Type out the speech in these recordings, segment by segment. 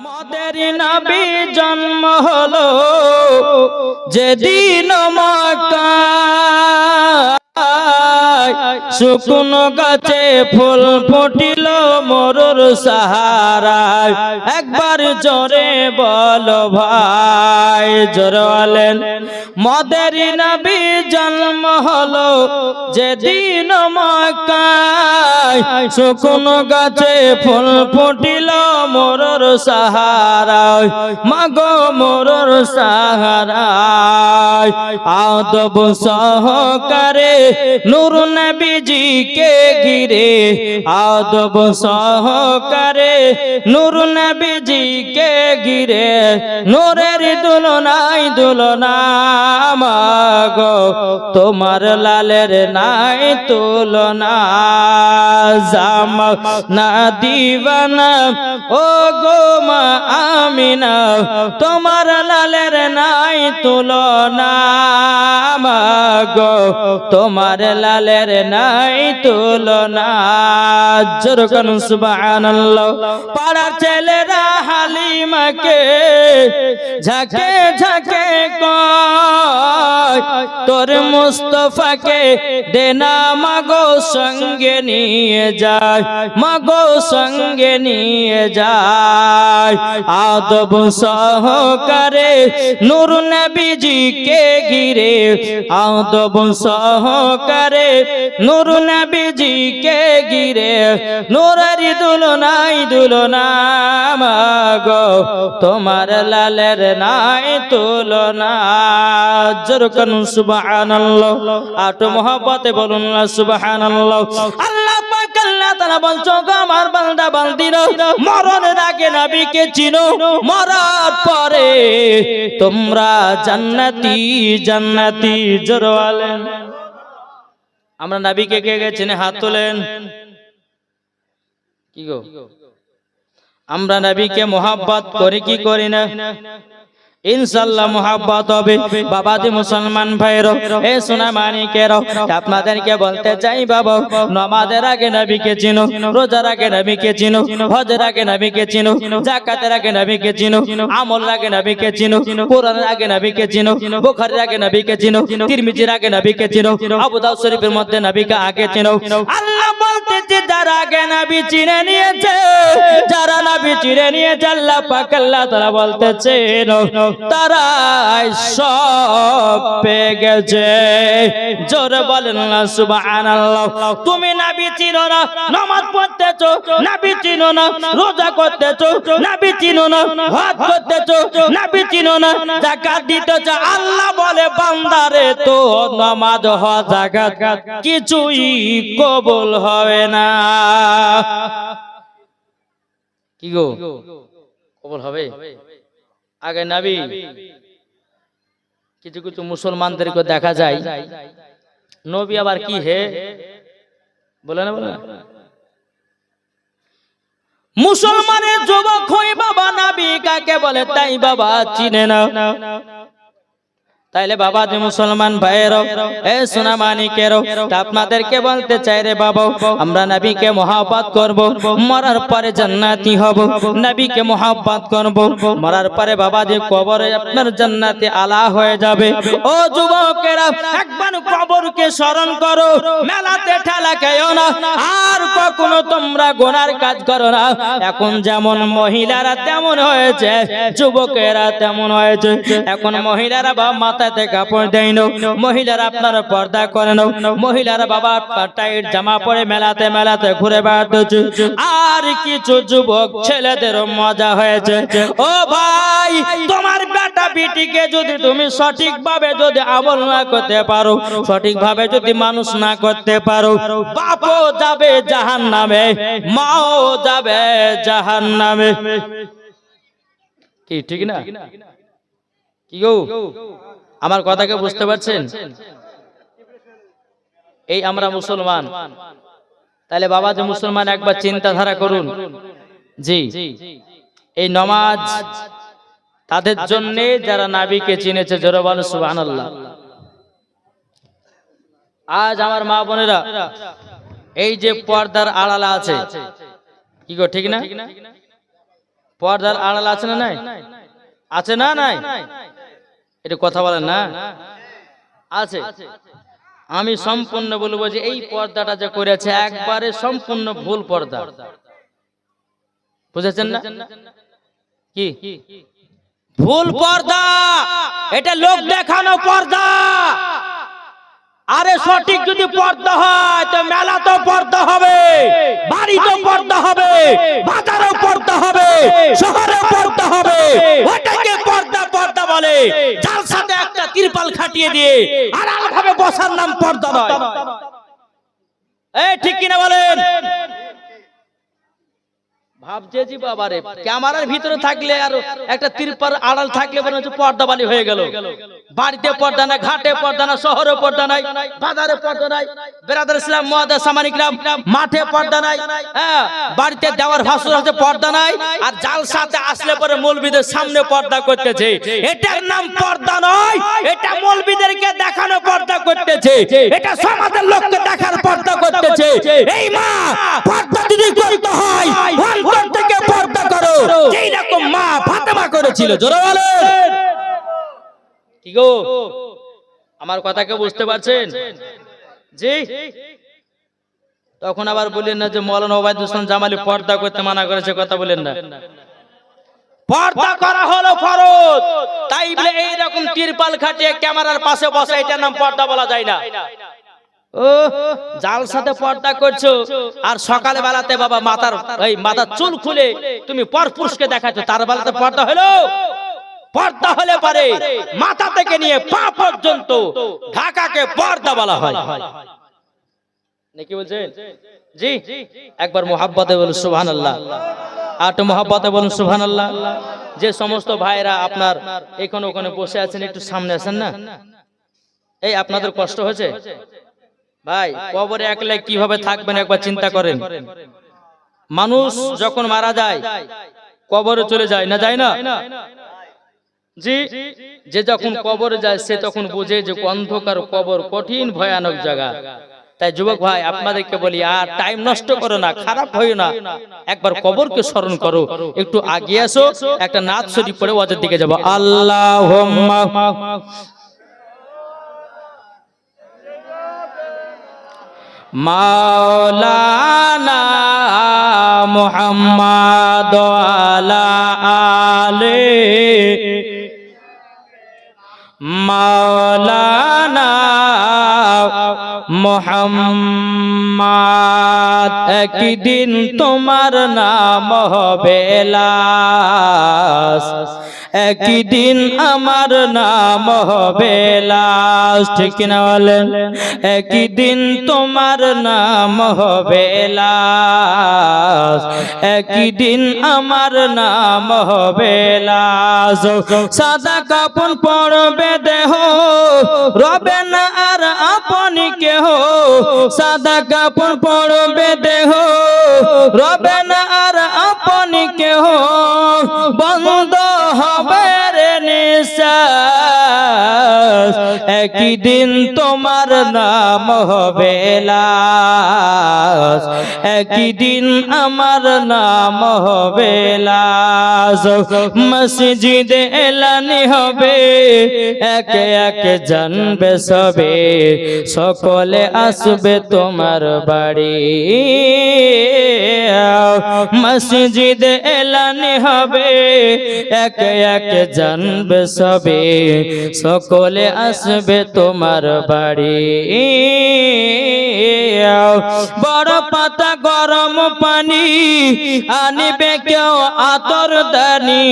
মদের নবী জন্ম হলো যেদিন মক্কায়, শুকনো গাছে ফুল ফুটিল মরুর সাহারায়। একবার জোরে বলো ভাই, জোরে বলেন। মদের নবী জন্ম হলো যেদিন মক্কায়, শুকনো গাছে ফুল ফুটিল মরুর সাহারায়, মাগো মরুর সাহারায়। আদব সহকারে নূর নবীজিকে ঘিরে, আদব সহকারে নূর নবীজিকে ঘিরে, নূরের দুলনাই দুলনা মাগো তোমার লালের নাই তুলনা। জামা না দিবানা ও গো মা আমিনা, তোমার লালের নাই তুলনা মাগো তোমার লালের নাই তুলনা। জোরে বলুন সুবহানাল্লাহ। পাড়ার ছেলেরা হালিমাকে ঝাঁকে ঝাঁকে কয়, তোর মুস্তাফাকে দেনা মাগো সঙ্গে নিয়ে যায়, মাগো সঙ্গে নিয়ে যায়। আদব সহকারে নূর নবীজিকে ঘিরে, আদব সহকারে নূর নবীজিকে ঘিরে, নূরের দুলনাই দুলনা মাগো তোমার লালের নাই তুলনা। জোরে বলুন সুবহানাল্লাহ। আটো মহব্বতে বলুন না সুবহানাল্লাহ। আল্লাহ পাক আল্লাহ তাআলা বলছো গো আমার বান্দা বান্দিরা, মরণের আগে নবীকে চিনো, মরার পরে তোমরা জান্নাতি জান্নাতি। জোরে বলেন। আমরা নবীকে কে কে চিনে হাত তোলেন। কি গো আমরা নবীকে মোহাব্বত করি কি করি না? ইনশাআল্লাহ মোহাব্বত হবে। বাবাজি মুসলমান ভাইরা, এ সোনা মানিকেরা, আপনাদেরকে বলতে চাই বাবা, নামাজের আগে নবীকে চিনো, রোজার আগে নবীকে চিনো, হজের আগে নবীকে চিনো, যাকাতের আগে নবীকে চিনো, আমলের আগে নবীকে চিনো, কোরআনের আগে নবীকে চিনো, বুখারীর আগে নবীকে চিনো, তিরমিজির আগে নবীকে চিনো, আবু দাউদ শরীফের মধ্যে নবীকে আগে চিনো। আল্লাহ বলতেছে যারা আগে নবী চিনে নিয়েছে, যারা নবী চিনে নিয়েছে, আল্লাহ পাক আল্লাহ তাআলা বলতেছে তারাই সব পেয়ে গেছে। জোরে বলেন না সুবহানাল্লাহ। তুমি নবী চিনো না, নামাজ পড়তেছো নবী চিনো না, রোজা করতেছো নবী চিনো না, হজ করতেছো নবী চিনো না, যাকাত দিতেছো, আল্লাহ বলে বান্দারে তো নামাজ হজ যাকাত কিছুই কবুল হবে না। কি গো কবুল হবে? আগে নবী কিছু কিছু মুসলমানদেরকে দেখা যায়, নবী আবার কি হে বলে না, বলে মুসলমানের যুবক হই বাবা নবী কাকে বলে তাই বাবা চিনে না। তাইলে বাবা যে মুসলমান ভাইয়েরও, এ সোনা মানিকেরও, আপনাদেরকে বলতে চাই রে বাবা, আমরা নবীকে মহব্বত করব, মরার পরে জান্নাতি হব। নবীকে মহব্বত করব, মরার পরে বাবা যে কবরে আপনার জান্নাতে আলা হয়ে যাবে। ও যুবকেরা, একবার কবরকে স্মরণ করো, মেলাতে ঠেলা খেও না, আর কখনো তোমরা গুনার কাজ করো না। এখন যেমন মহিলারা তেমন হয়েছে, যুবকেরা তেমন হয়েছে। এখন মহিলারা বাবা মাথাতে কাপড় দেয় না, মহিলারা আপনারা পর্দা করে না, মহিলারা বাবা টাইট জামা পরে মেলাতে মেলাতে ঘুরে বেড়াচ্ছে। আর কিছু যুবক ছেলেদের মজা হয়েছে। ও ভাই, তোমার বেটা বিটিকে যদি তুমি সঠিকভাবে যদি আমল না করতে পারো, সঠিকভাবে যদি মানুষ না করতে পারো, বাপও যাবে জাহান্নামে, মাও যাবে জাহান্নামে। কি ঠিক না? কি গো আমার কথাকে বুঝতে পারছেন? এই আমরা মুসলমান, তাহলে বাবা যে মুসলমান একবার চিন্তাধারা করুন। জি, এই নামাজ তাদের জন্য যারা নবীকে চিনেছে। জোরে বলো সুবহানাল্লাহ। আজ আমার মা বোনেরা এই যে পর্দার আড়ালে আছে, কি গো ঠিক না? পর্দার আড়াল আছে না নাই? আছে না নাই? এটা কথা বলেন না, আছে। আমি সম্পূর্ণ বলবো যে এই পর্দাটা যে করেছে একবারে সম্পূর্ণ ভুল পর্দা। বুঝেছেন না? কি ভুল পর্দা? এটা লোক দেখানো পর্দা। আরে সঠিক যদি পর্দা হয় তো মেলা তো পর্দা হবে, বাড়িতে পর্দা হবে, বাজারে পর্দা হবে, শহরে পর্দা হবে। ওটাকে পর্দা পর্দা বলে। যার সাথে একটা তিরপাল খাটিয়ে দিয়ে আড়াল ভাবে বসার নাম পর্দা নয়। এই ঠিক কিনা বলেন? ভাবছে জি বাবারে, ক্যামেরার ভিতরে থাকলে আর একটা তিরপাল আড়াল থাকলে মনে হচ্ছে পর্দাবালি হয়ে গেল। বাড়িতে পর্দা নাই, ঘাটে পর্দা নাই, শহরে পর্দা নাই, বাজারে পর্দা নাই, বেরাদার ইসলাম মুআদ্দাস সামানিকরাম মাঠে পর্দা নাই, হ্যাঁ বাড়িতে দেওয়ার ভাষণ আছে পর্দা নাই, আর জালসাতে আসলে পরে মৌলবীদের সামনে পর্দা করতেছে। এটার নাম পর্দা নয়, এটা মৌলবীদেরকে দেখানো পর্দা করতেছে, এটা সমাজের লোককে দেখার পর্দা করতেছে। এই মা পর্দা যদি করতে হয় অন্তর থেকে পর্দা করো, যেই রকম মা ফাতেমা করেছিল। জোরে বলেন কি গো, আমার কথা কে বুঝতে পারছেন? জি। তখন আবার বলেন না যে মাওলানা ওবায়দুল ইসলাম জামালি পর্দা করতে মানা করেছে, কথা বলেন না। পর্দা করা হলো ফরজ, তাই বলে এই রকম তিরপাল খাটিয়ে ক্যামেরার পাশে বসে এটার নাম পর্দা বলা যায় না। ও জালসাতে পর্দা করছো আর সকালে বেলাতে বাবা মাথার চুল খুলে তুমি পরপুরুষকে দেখাচ্ছো, তার বেলাতে পর্দা হলো? পর্দা হলে পারে মাথা থেকে নিয়ে পা পর্যন্ত ঢাকাকে পর্দা বলা হয় নাকি বলছেন? জি। একবার মুহাব্বতে বলুন সুবহানাল্লাহ, আর একটু মুহাব্বতে বলুন সুবহানাল্লাহ। যে সমস্ত ভাইরা আপনার এখানে ওখানে বসে আছেন একটু সামনে আসেন না। এই আপনাদের কষ্ট হয়েছে ভাই? কবরে একলা কিভাবে থাকবেন একবার চিন্তা করেন। মানুষ যখন মারা যায় কবরে চলে যায় না, যায় না? জি। যে যখন কবরে যায় সে তখন বুঝে যে অন্ধকার কবর কঠিন ভয়ানক জায়গা। তাই যুবক ভাই আপনাদেরকে বলি, আর টাইম নষ্ট করো না, খারাপ হইও না, একবার কবরকে স্মরণ করো, একটু আগিয়ে আসো, একটা নাত শরীফ পড়ে ওয়াজের দিকে যাবো। আল্লাহুম্মা মাওলানা মুহাম্মাদ আলা আলে মাওলানা মুহাম্মাদ। একদিন তোমার নাম হবে লাশ, একদিন আমার নাম হবে লাশ, ঠিক না বলেন? একদিন তোমার নাম হবে লাশ, একদিন আমার নাম হবে লাশ। সাদা কাপড় পরবে দেহ, রবে না আর আপনি কেহ। সাদা কাপড় পরবে দেহ, রবে না আর আপনি কেহ। বন্ধ হবে রে নিঃশ্বাস, একদিন তোমার নাম হবে লাশ, একদিন আমার নাম হবে লাশ। মসজিদে এলানি হবে, একে একে জানবে সবে, সকলে আসবে তোমার বাড়ি। মসজিদে এলানি হবে, একে একে জানবে সবে, সকলে আসবে তোমার বাড়ি। বড় পাতা গরম পানি আনিবে কেউ আতর দানি,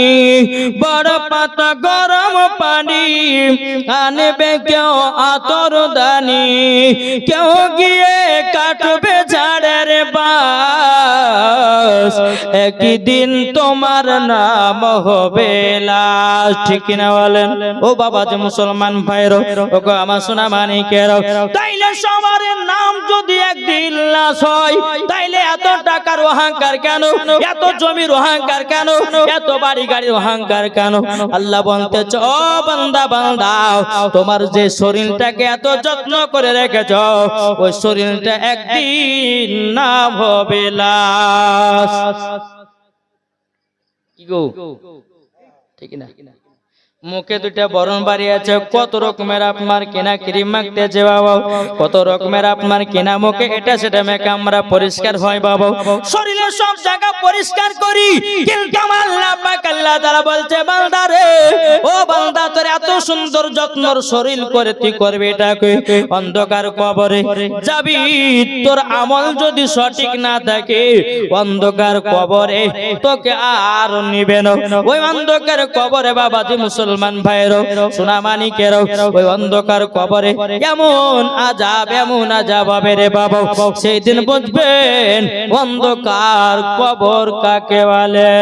বড় পাতা গরম পানি আনিবে কেউ আতর দানি। কেউ গিয়ে কাটবে ঝাড়ের বাস, একদিন তোমার নাম হবে লাশ, ঠিক কিনা বলেন? ও বাবা যে মুসলমান ভাইরো, ও গো আমার সোনা মানিকেরো, তাইলে সবার নাম যদি একদিন লাশ হয়, তাইলে এত টাকার অহংকার কেন? এত জমির অহংকার কেন? এত বাড়ি গাড়ির অহংকার কেন? আল্লাহ বলতেছ, ও বান্দা বান্দা, তোমার যে শরীরটাকে এত যত্ন করে রেখেছ, ওই শরীরটা একদিন নাম হবে লাশ। কি গো ঠিক না? মুখে দুটা বরণ বাড়ি আছে, কত রকমের আপনার কেনা ক্রিম মাখতেছে বাবা, কত রকমের আপনার কেনা মুখে এটা সেটা মেখে আমরা পরিষ্কার হয় বাবা, শরীরের সব জায়গা পরিষ্কার করি, কিন্তু আমার আল্লাহ পাক আল্লাহ তাআলা বলছে বান্দা রে, ও বান্দা তোর এত সুন্দর যত্নর শরীর করে তুই করবে এটাকে, অন্ধকার কবরে যাবি, তোর আমল যদি সঠিক না থাকে অন্ধকার কবরে তোকে আর নিবে না। ওই অন্ধকার কবরে বাবাজি মুসলমান ভাইরো সোনা মানিকেরও, ওই অন্ধকার কবরে এমন আযাব হবে রে বাবা, সেই দিন বুঝবেন অন্ধকার কবর কাকে বলে।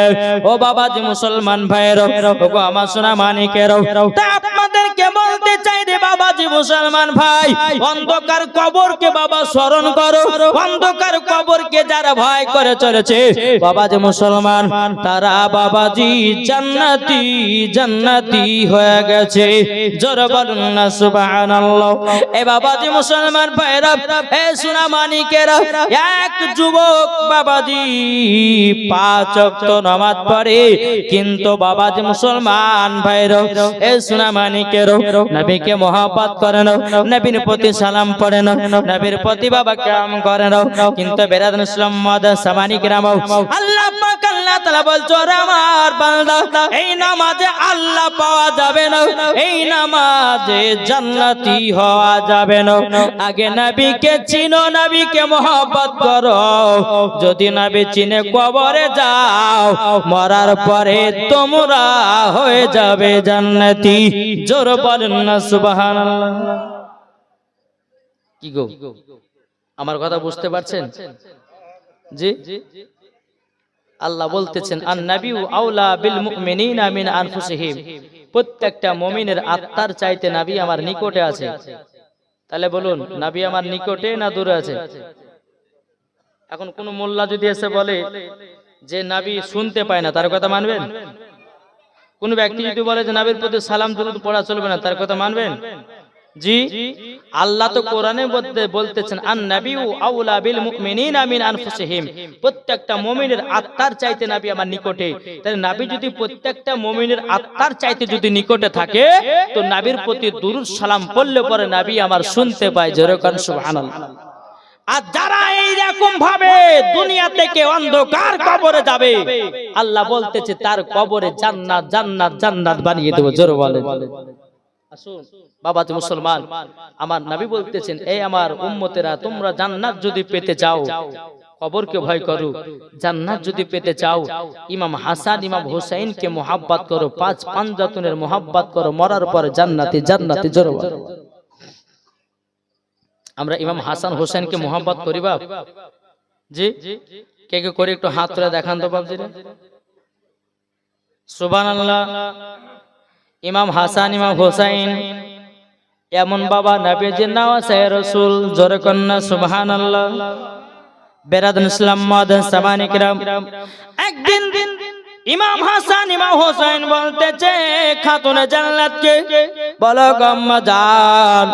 ও বাবাজি মুসলমান ভাইরো, ওগো আমার সোনা মানিকেরও, তা আপনাদেরকে বলতে চাই রে বাবাজি মুসলমান ভাই, অন্ধকার কবরকে বাবা স্মরণ করো, অন্ধকার কবরকে যারা ভয় করে চলেছে বাবাজি মুসলমান, তারা বাবাজি জান্নাতি জান্নাতি হয়ে গেছে। জোরে বলুন না সুবহানাল্লাহ। এ বাবাজি মুসলমান ভাইরা, এ সোনা মানিকেরা, এক যুবক বাবাজি 5 ওয়াক্ত নামাজ পড়ে, কিন্তু বাবাজি মুসলমান ভাইরা, এ সোনা মানিকেরা, নবীকে মহব্বত করে না, নবীর প্রতি সালাম পড়ে না, নবীর প্রতি বাবা কাম করে না, কিন্তু বেরাদুল ইসলাম মাদাস সামানি গ্রাম আল্লাহ পাক আল্লাহ তাআলা বলছো আমার বান্দা, এই নামাজে আল্লাহ পাওয়া যাবে না, এই নামাজে জান্নাতি হওয়া যাবে না। আগে নবীকে চিনো, নবীকে মহব্বত করো, যদি নবী চিনে কবরে যাও, মরার পরে তোমরা হয়ে যাবে জান্নাতি। জোরে বলেন না সুবহানাল্লাহ। কি গো আমার কথা বুঝতে পারছেন? জি, আল্লাহ বলতেছেন আন নাবিয়্যু আওলা বিল মুমিনিনা মিন আনফুসিহিম, প্রত্যেকটা মুমিনের আত্মার চাইতে নবী আমার নিকটে আছে। তাহলে বলুন নবী আমার নিকটে না দূরে আছে? এখন কোন মোল্লা যদি এসে বলে যে নবী শুনতে পায় না, তার কথা মানবেন? কোন ব্যক্তি যদি বলে যে নবীর প্রতি সালাম দুরূদ পড়া চলবে না, তার কথা মানবেন? জি, আল্লাহ তো কোরআনে বলতেছেন আন নাবিয়্যু আওলা বিল মুমিনিনা মিন আনফুসিহিম, প্রত্যেকটা মুমিনের আত্মার চাইতে নবী আমার নিকটে। তাহলে নবী যদি প্রত্যেকটা মুমিনের আত্মার চাইতে যদি নিকটে থাকে, তো নবীর প্রতি দুরূদ সালাম পড়লে পরে নবী আমার শুনতে পায়। জোরে কোন সুবহানাল্লাহ। আর যারা এইরকম ভাবে দুনিয়া থেকে অন্ধকার কবরে যাবে, আল্লাহ বলতেছে তার কবরে জান্নাত জান্নাত জান্নাত বানিয়ে দেব। জোরে বলেন। আসুন বাবাজি মুসলমান, আমার নবী বলতেছেন এই আমার উম্মতেরা, তোমরা জান্নাত যদি পেতে চাও কবরকে ভয় করো, জান্নাত যদি পেতে চাও ইমাম হাসান ইমাম হুসাইনকে মোহাব্বত করো, 5 পাঁচজাতুনের মোহাব্বত করো, মরার পরে জান্নাতি জান্নাতি। জোরে বলেন। আমরা ইমাম হাসান হুসাইনকে মোহাব্বত করি বাপ? জি, কে কে করে একটু হাত তুলে দেখান তো বাপজিরা। সুবহানাল্লাহ। ইমাম হাসান ইমাম হুসাইন এমন বাবা নবীজির নওয়াসে রাসূল। জোরে কন্না সুবহানাল্লাহ। বেরাদুল ইসলাম মাদাস সামানি কিরাম, একদিন ইমাম হাসান ইমাম হুসাইন বলতেছে খাতুনে জান্নাতকে, বলো গো আম্মা জান,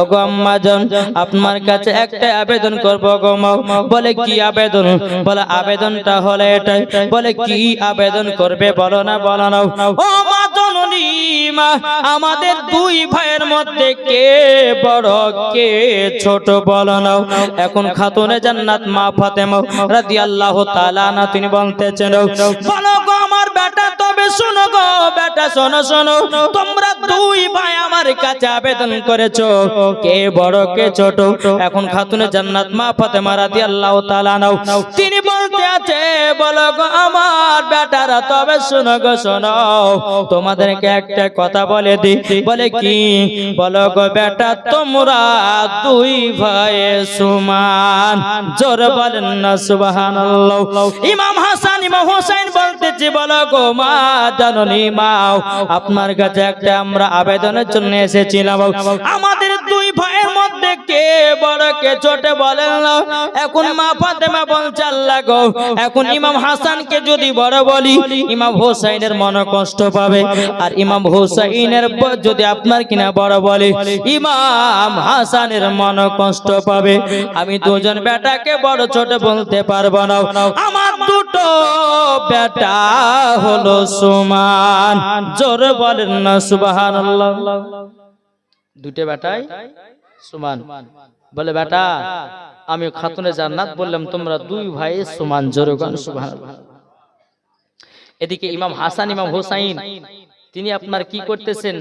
ও গো আম্মা জান, আপনার কাছে একটা আবেদন করব গো মা। বলে কি আবেদন? বলে আবেদনটা হলো এটাই। বলে কি আবেদন করবে? বলো না বলো না। ও মা জননী, মা আমাদের 2 ভাইয়ের মধ্যে কে বড় কে ছোট বলো না। এখন খাতুনে জান্নাত মা ফাতেমা রাদিয়াল্লাহু তাআলা আনহা তিনি বলতেছেন, বলো গো আমার বেটা, তবে শোনো গো বেটা, শোনো শোনো, তোমরা 2 ভাই আমার কাছে আবেদন করেছো, কে বড় কে ছোট। এখন খাতুনে জান্নাত মা ফাতেমা রাদিয়াল্লাহু তাআলা আনহা তিনি বলতে আছে, বলো গো আমার বেটারা, তবে শোনো গো শোনো, তোমাদেরকে একটা কথা বলে দি। বলে কি? বলো গো বেটা, তোমরা 2 ভাই সমান। জোরে বলেন না সুবহানাল্লাহ। ইমাম হাসান ইমাম হুসাইন বলতেছে, বলো গো মা জননী, মা আপনার কাছে একটা আমরা আবেদনের জন্য এসেছিলাম, আমাদের 2 ভাইয়ের মধ্যে কে কে বড় কে ছোট বলেন না। এখন মা ফাতেমা বলছে আল্লাহ গো, এখন ইমাম হাসানকে যদি বড় বলি ইমাম হোসেনের মন কষ্ট পাবে, আর ইমাম হোসেনের যদি আপনার কিনা বড় বলে ইমাম হাসানের মন কষ্ট পাবে। আমি দুজন বেটাকে বড় ছোট বলতে পারবো না, আমার দুটো বেটা হলো সমান। জোরে বলেন না সুবহানাল্লাহ। দুটো বেটাই সমান। বলে বেটা আমি খাতুনে জান্নাত বললাম, তোমরা দুই ভাই সমান। জোরে গান সুবহানাল্লাহ। এদিকে ইমাম হাসান ইমাম হোসাইন তিনি আপনার কি করতেছেন,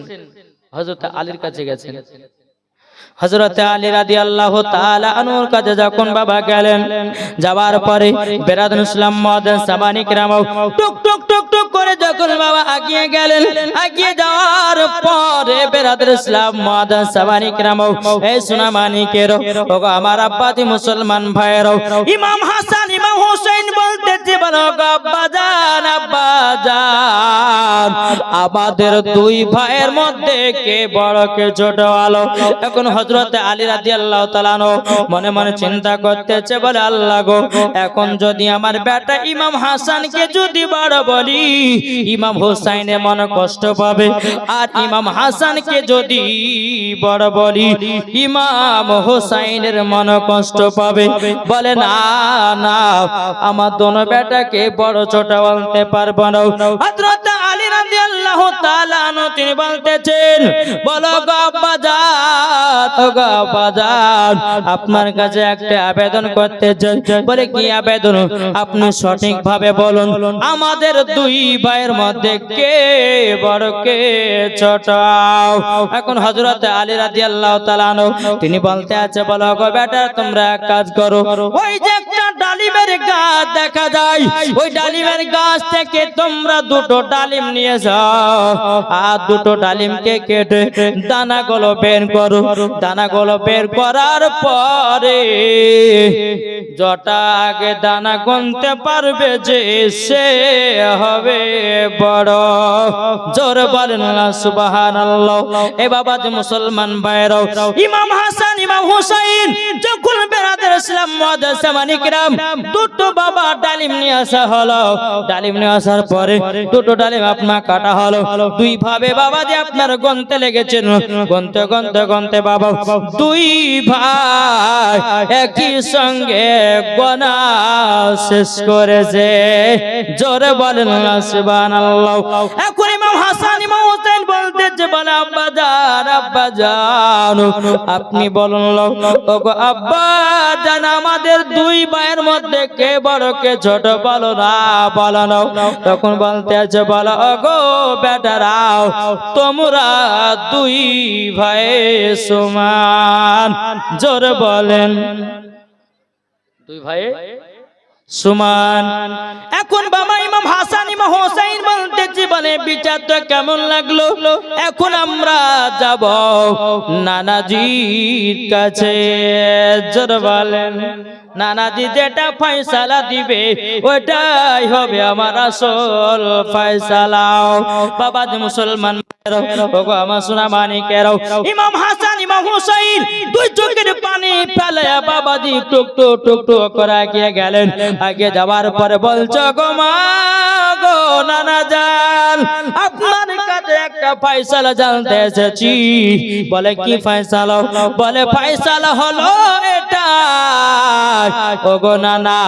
হযরত আলীর কাছে গেছেন। হযরত আলী রাদিয়াল্লাহু তাআলা আনহুর কাছে যখন বাবা গেলেন, যাওয়ার পরে বেরাদুল ইসলাম মুআদ্দিন সামানী کرام টুক টুক টুক টুক করে যখন বাবা আগিয়ে গেলেন, আগিয়ে যাওয়ার পরে বেরাদুল ইসলাম মুআদ্দিন সামানী کرام এই সোনা মানিকের ওগো আমার আব্বাজি মুসলমান ভাইয়েরও, ইমাম হাসান ইমাম হোসেন বলতেছে বলো গো আব্বাজান আব্বাজান, আমাদের দুই ভাইয়ের মধ্যে কে বড় কে ছোট আলো। এখন হযরত আলী রাদিয়াল্লাহু তাআলা মনে মনে চিন্তা করতেছে, বলে আল্লাহ গো, এখন যদি আমার বেটা ইমাম হাসানকে যদি বড় বলি ইমাম হোসেনের মনে কষ্ট পাবে, আর ইমাম হাসানকে যদি বড় বলি ইমাম হোসেনের মনে কষ্ট পাবে। বলে না না, আমার দোনো বেটাকে বড় ছোট বলতে পারবো না। হযরত আলী রাদিয়াল্লাহু তাআলা তিনি বলতেছেন বলো গো আব্বাজান ওগো আব্বাজান, আপনার কাছে একটা আবেদন করতে চাই। বলে কি আবেদন? আপনি সঠিক ভাবে বলুন, আমাদের দুই ভাইয়ের মধ্যে কে বড় কে ছোট। এখন হযরত আলী রাদিয়াল্লাহু তাআলা তিনি বলতে আছে বলো গো বেটা তোমরা এক কাজ করো, ওই যে একটা ডালিমের গাছ দেখা যায়, ওই ডালিমের গাছ থেকে তোমরা দুটো ডালিম নিয়ে যাও, আর দুটো ডালিমকে কেটে দানাগুলো বের করো। দানাগুলো বের করার পরে যটা আগে দানা গুনতে পারবে যে সে হবে বড়। জোরে বলেন না সুবহানাল্লাহ। এ বাবা যে মুসলমান ভাইরাও, ইমাম হাসান ইমাম হোসেন যখন বেরাদুল ইসলাম মুআদ্দিন সামানী کرام দুটো বাবা ডালিম নিয়ে আসা হলো। ডালিম নিয়ে আসার পরে দুটো ডালিম আপনার কাটা হলো। দুই ভাবে বাবা যে আপনার গুনতে লেগেছেন, গুনতে গুনতে গুনতে বাবা দুই ভাই একই সঙ্গে গোনা শেষ করেছে। জোরে বলেন না সুবহানাল্লাহ। এখন ইমাম হাসান ইমাম হোসেন বলতেছে বলে আব্বাজান আব্বাজান আপনি বলুন ওগো আব্বাজান, আমাদের দুই ভাইয়ের মধ্যে কে বড় কে ছোট বলো না বলো না। তখন বলতে আছে বলো ওগো বেটারাও, তোমরা দুই ভাই সমান। জোরে বলেন দুই ভাই সমান। এখন বাবা ইমাম হাসান ইমাম হোসেন বলতেছি বলে বিচার তো কেমন লাগলো, এখন আমরা যাব নানাজির কাছে। জোরে বলেন নানাজি যেটা ফয়সালা দিবে ওটাই হবে আমার আসল ফয়সালা। বাবা যে মুসলমান ওগো আমার সোনা মানিকেরাও, ইমাম হাসান ইমাম হোসেন দুই চোখের পানি ফেলে বাবাজি টুক টুক টুক টুক করে এগিয়ে গেলেন। আগে যাওয়ার পরে বলছো গো মা গো নানা জান, আপনার কাছে একটা ফয়সালা জানতে এসেছি। বলে কি ফয়সালা? বলে ফয়সালা হলো এটা ওগো নানা,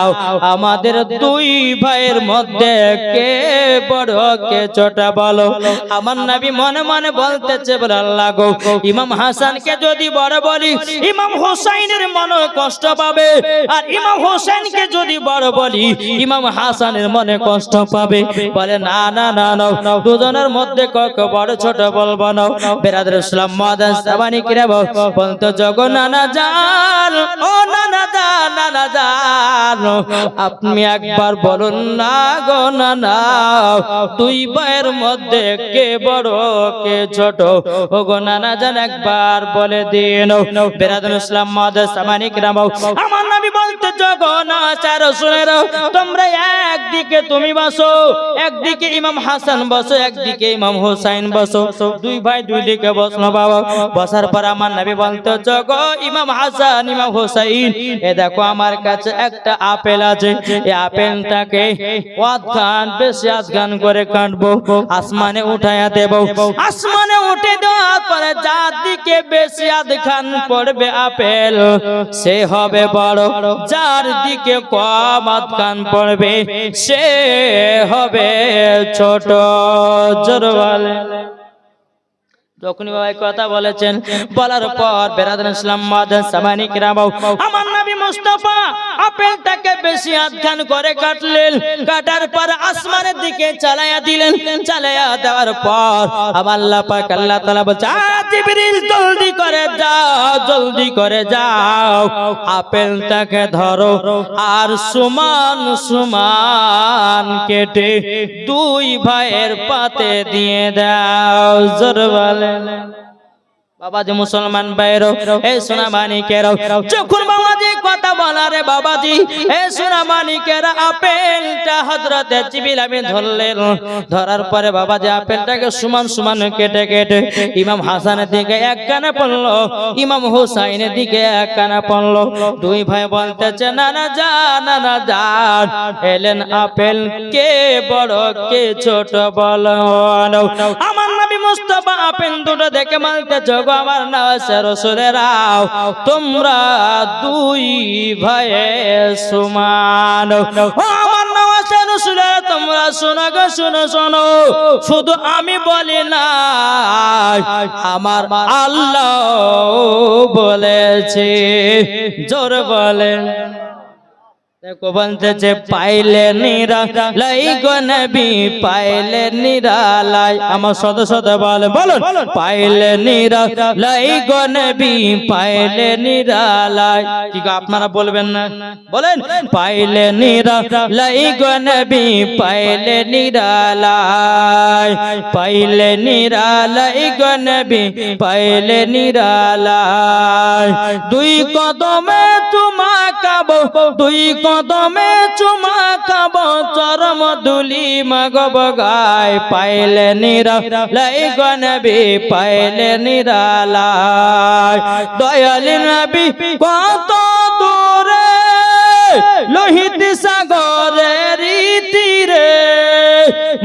আমাদের দুই ভাইয়ের মধ্যে কে বড় কে ছোট বলো। আমার নবী মনে মনে বলতেছে বলে আল্লাহ গো, ইমাম হাসানকে যদি বড় বলি ইমাম হোসেনের মনে কষ্ট পাবে, আর ইমাম হোসেনকে যদি বড় বলি ইমাম হাসানের মনে কষ্ট পাবে। বলে না না না না, দুজনের মধ্যে কাউকে বড় ছোট বলবো না। বেরাদুল ইসলাম মুআদ্দিন সামানী کرام বলতো জগো নানা জান ও নানা জান নানা জান, আপনি একবার বলুন না গো নানা, দুই ভাইয়ের মধ্যে কে বড় কে ছোট। ও গো নানা জান একবার বলে দিন। বেরাদুল ইসলাম মুআদ্দিন সামানী کرام আমার নবী নবী বলতে জগন্নাথ রাসূলের তোমরা একদিকে তুমি বসো, একদিকে ইমাম হাসান বসো, একদিকে ইমাম হুসাইন বসো। দুই ভাই দুই দিকে বসলো বাবা। বসার পর আমার নবী বলতে জগো ইমাম হাসান ইমাম হুসাইন, এ দেখো আমার কাছে একটা আপেল আছে, এই আপেলটাকে বেশি আধখান করে কাটবো, আসমানে উঠায়া দেব। আসমানে উঠে দেওয়ার পরে যার দিকে বেশি আধখান পড়বে আপেল সে হবে বড়, যার দিকে কম আধখান পড়বে সে হবে ছোট। জোরে বলে। যখনই বাবা কথা বলেছেন, বলার পর বেরাদান ইসলাম মাদান সামানি কিরাম আমার নবী মুস্তাফা আপেলটাকে বেশি আধখান করে কাটলেন। কাটার পর আসমানের দিকে চালায়া দিলেন। চালায়া দেওয়ার পর আমার আল্লাহ পাক আল্লাহ তাআলা বলছে, জিবরিল জলদি করে যাও, জলদি করে যাও, আপেলটাকে ধরো আর সমান সমান কেটে দুই ভাইয়ের পাতে দিয়ে দাও। জোরে বলে। বাবাজি মুসলমান ভাইরা, এই সোনা মানিকেরা, যখন বাবাজি কথা বলারে বাবাজি, এই সোনা মানিকেরা আপেলটা হযরত জিবরিল আমিন ধরলেন। ধরার পরে বাবাজি আপেলটাকে সমান সমান কেটে কেটে ইমাম হাসানের দিকে এক কানা পড়লো, ইমাম হুসাইনের দিকে এক কানা পড়লো। দুই ভাই বলতেছে না না যা, না না যা। এলেন আপেল কে বড় কে ছোট বলো। আমার নবী মুস্তাফা আপেল দুটো দেখে বলতেছে আমার নওয়াজের রাসূলেরাও তোমরা দুই ভাইয়ে সমান। আমার নওয়াজের রাসূলেরা তোমরা শোনো গো, শোনো শোনো, শুধু আমি বলি না আমার আল্লাহ বলেছে। জোরে বলেন। দেখো বলতেছে পাইলে নিরালাই গো নবী, পাইলে নিরালাই। আমার সদস্য বলেন, বলুন পাইলে নিরালাই গো নবী, পাইলে নিরালাই। কি গো আপনারা বলবেন না? বলেন পাইলে নিরালাই গো নবী, পাইলে নিরালাই, পাইলে নিরালাই গো নবী, পাইলে নিরালাই। দুই কদমে চুমা খাবো, দুই কদমে চুমা খাবো, চরম ধুলি মাগব গায়। পাইলে নিরালাই গো নবী, পাইলে নিরালাই। দয়ালি নবী কত দূরে, লোহিত সাগরের তীরে,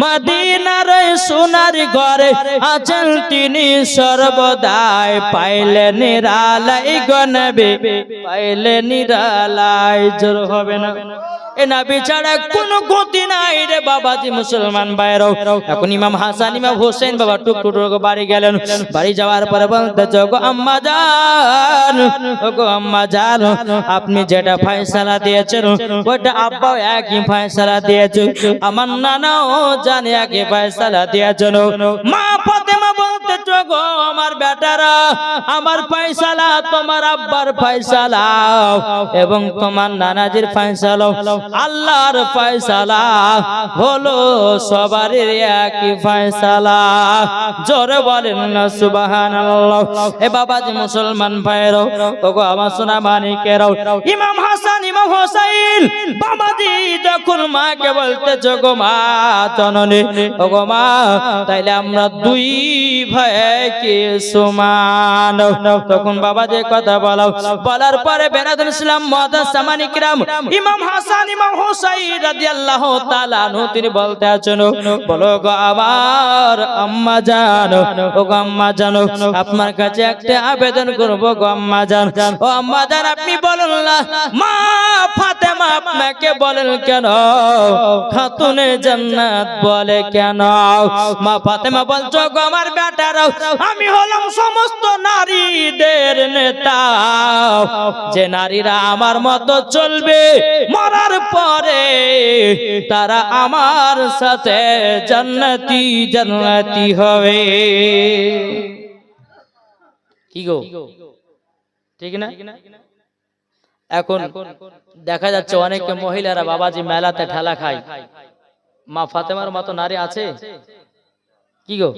মদিনার সোনার ঘরে আছেন তিনি সর্বদাই। পাইলে নিরালাই গো নবী, পাইলে নিরালাই। জোর হবে না? এ নবী ছাড়া কোনো গতি নাই রে বাবাজি মুসলমান ভাইরাও। এখন ইমাম হাসান ইমাম হোসেন বাবা টুক টুক বাড়ি গেলেন। বাড়ি যাওয়ার পরে বলতেছে গো আম্মা জান, গো আম্মা জান, আপনি যেটা ফয়সালা দিয়েছেন ওটা আব্বাও একই ফয়সালা দিয়েছে, আমার নানাও জানে একই ফয়সালা দিয়েছেন। মা ফাতেমা বলতেছে গো আমার বেটারা, আমার ফয়সালা তোমার আব্বার ফয়সালা এবং তোমার নানাজির ফয়সালা আল্লাহর ফয়সালা হলো সবারই একই ফয়সালা। জোরে বলেন না সুবহানাল্লাহ। এ বাবাজি মুসলমান ভাইরা, ওগো আমার সোনা মানিকেরা, ইমাম হাসান ইমাম হোসেন বাবাজি যখন মাকে বলতেছে গো মা জননী, ওগো মা তাইলে আমরা দুই ভাই কি সমান। তখন বাবাজি কথা বলার পরে বেরাদুল ইসলাম মুআদ্দাস সামানি কিরাম ইমাম হাসান ইমাম হুসাইন রাদিয়াল্লাহু তাআলা আনহু তিনি বলতে আছেন, বলো গো আমার আম্মা জান, ও গো আম্মা জান, আপনার কাছে একটা আবেদন করব গো আম্মা জান। ও আম্মা জান আপনি বলেন না, মা ফাতেমা আপনাকে বলেন কেন, খাতুনে জান্নাত বলে কেন? মা ফাতেমা বলছো গো আমার বেটারা, আমি হলাম সমস্ত নারীদের নেতা, যে নারীরা আমার মতো চলবে মরার পরে তারা আমার সাথে জান্নাতি জান্নাতি হবে। কি গো ঠিক না? এখন দেখা যাচ্ছে অনেক মহিলারা বাবাজি মেলাতে ঠেলা খায়। মা ফাতেমার মতো নারী আছে? কি গো,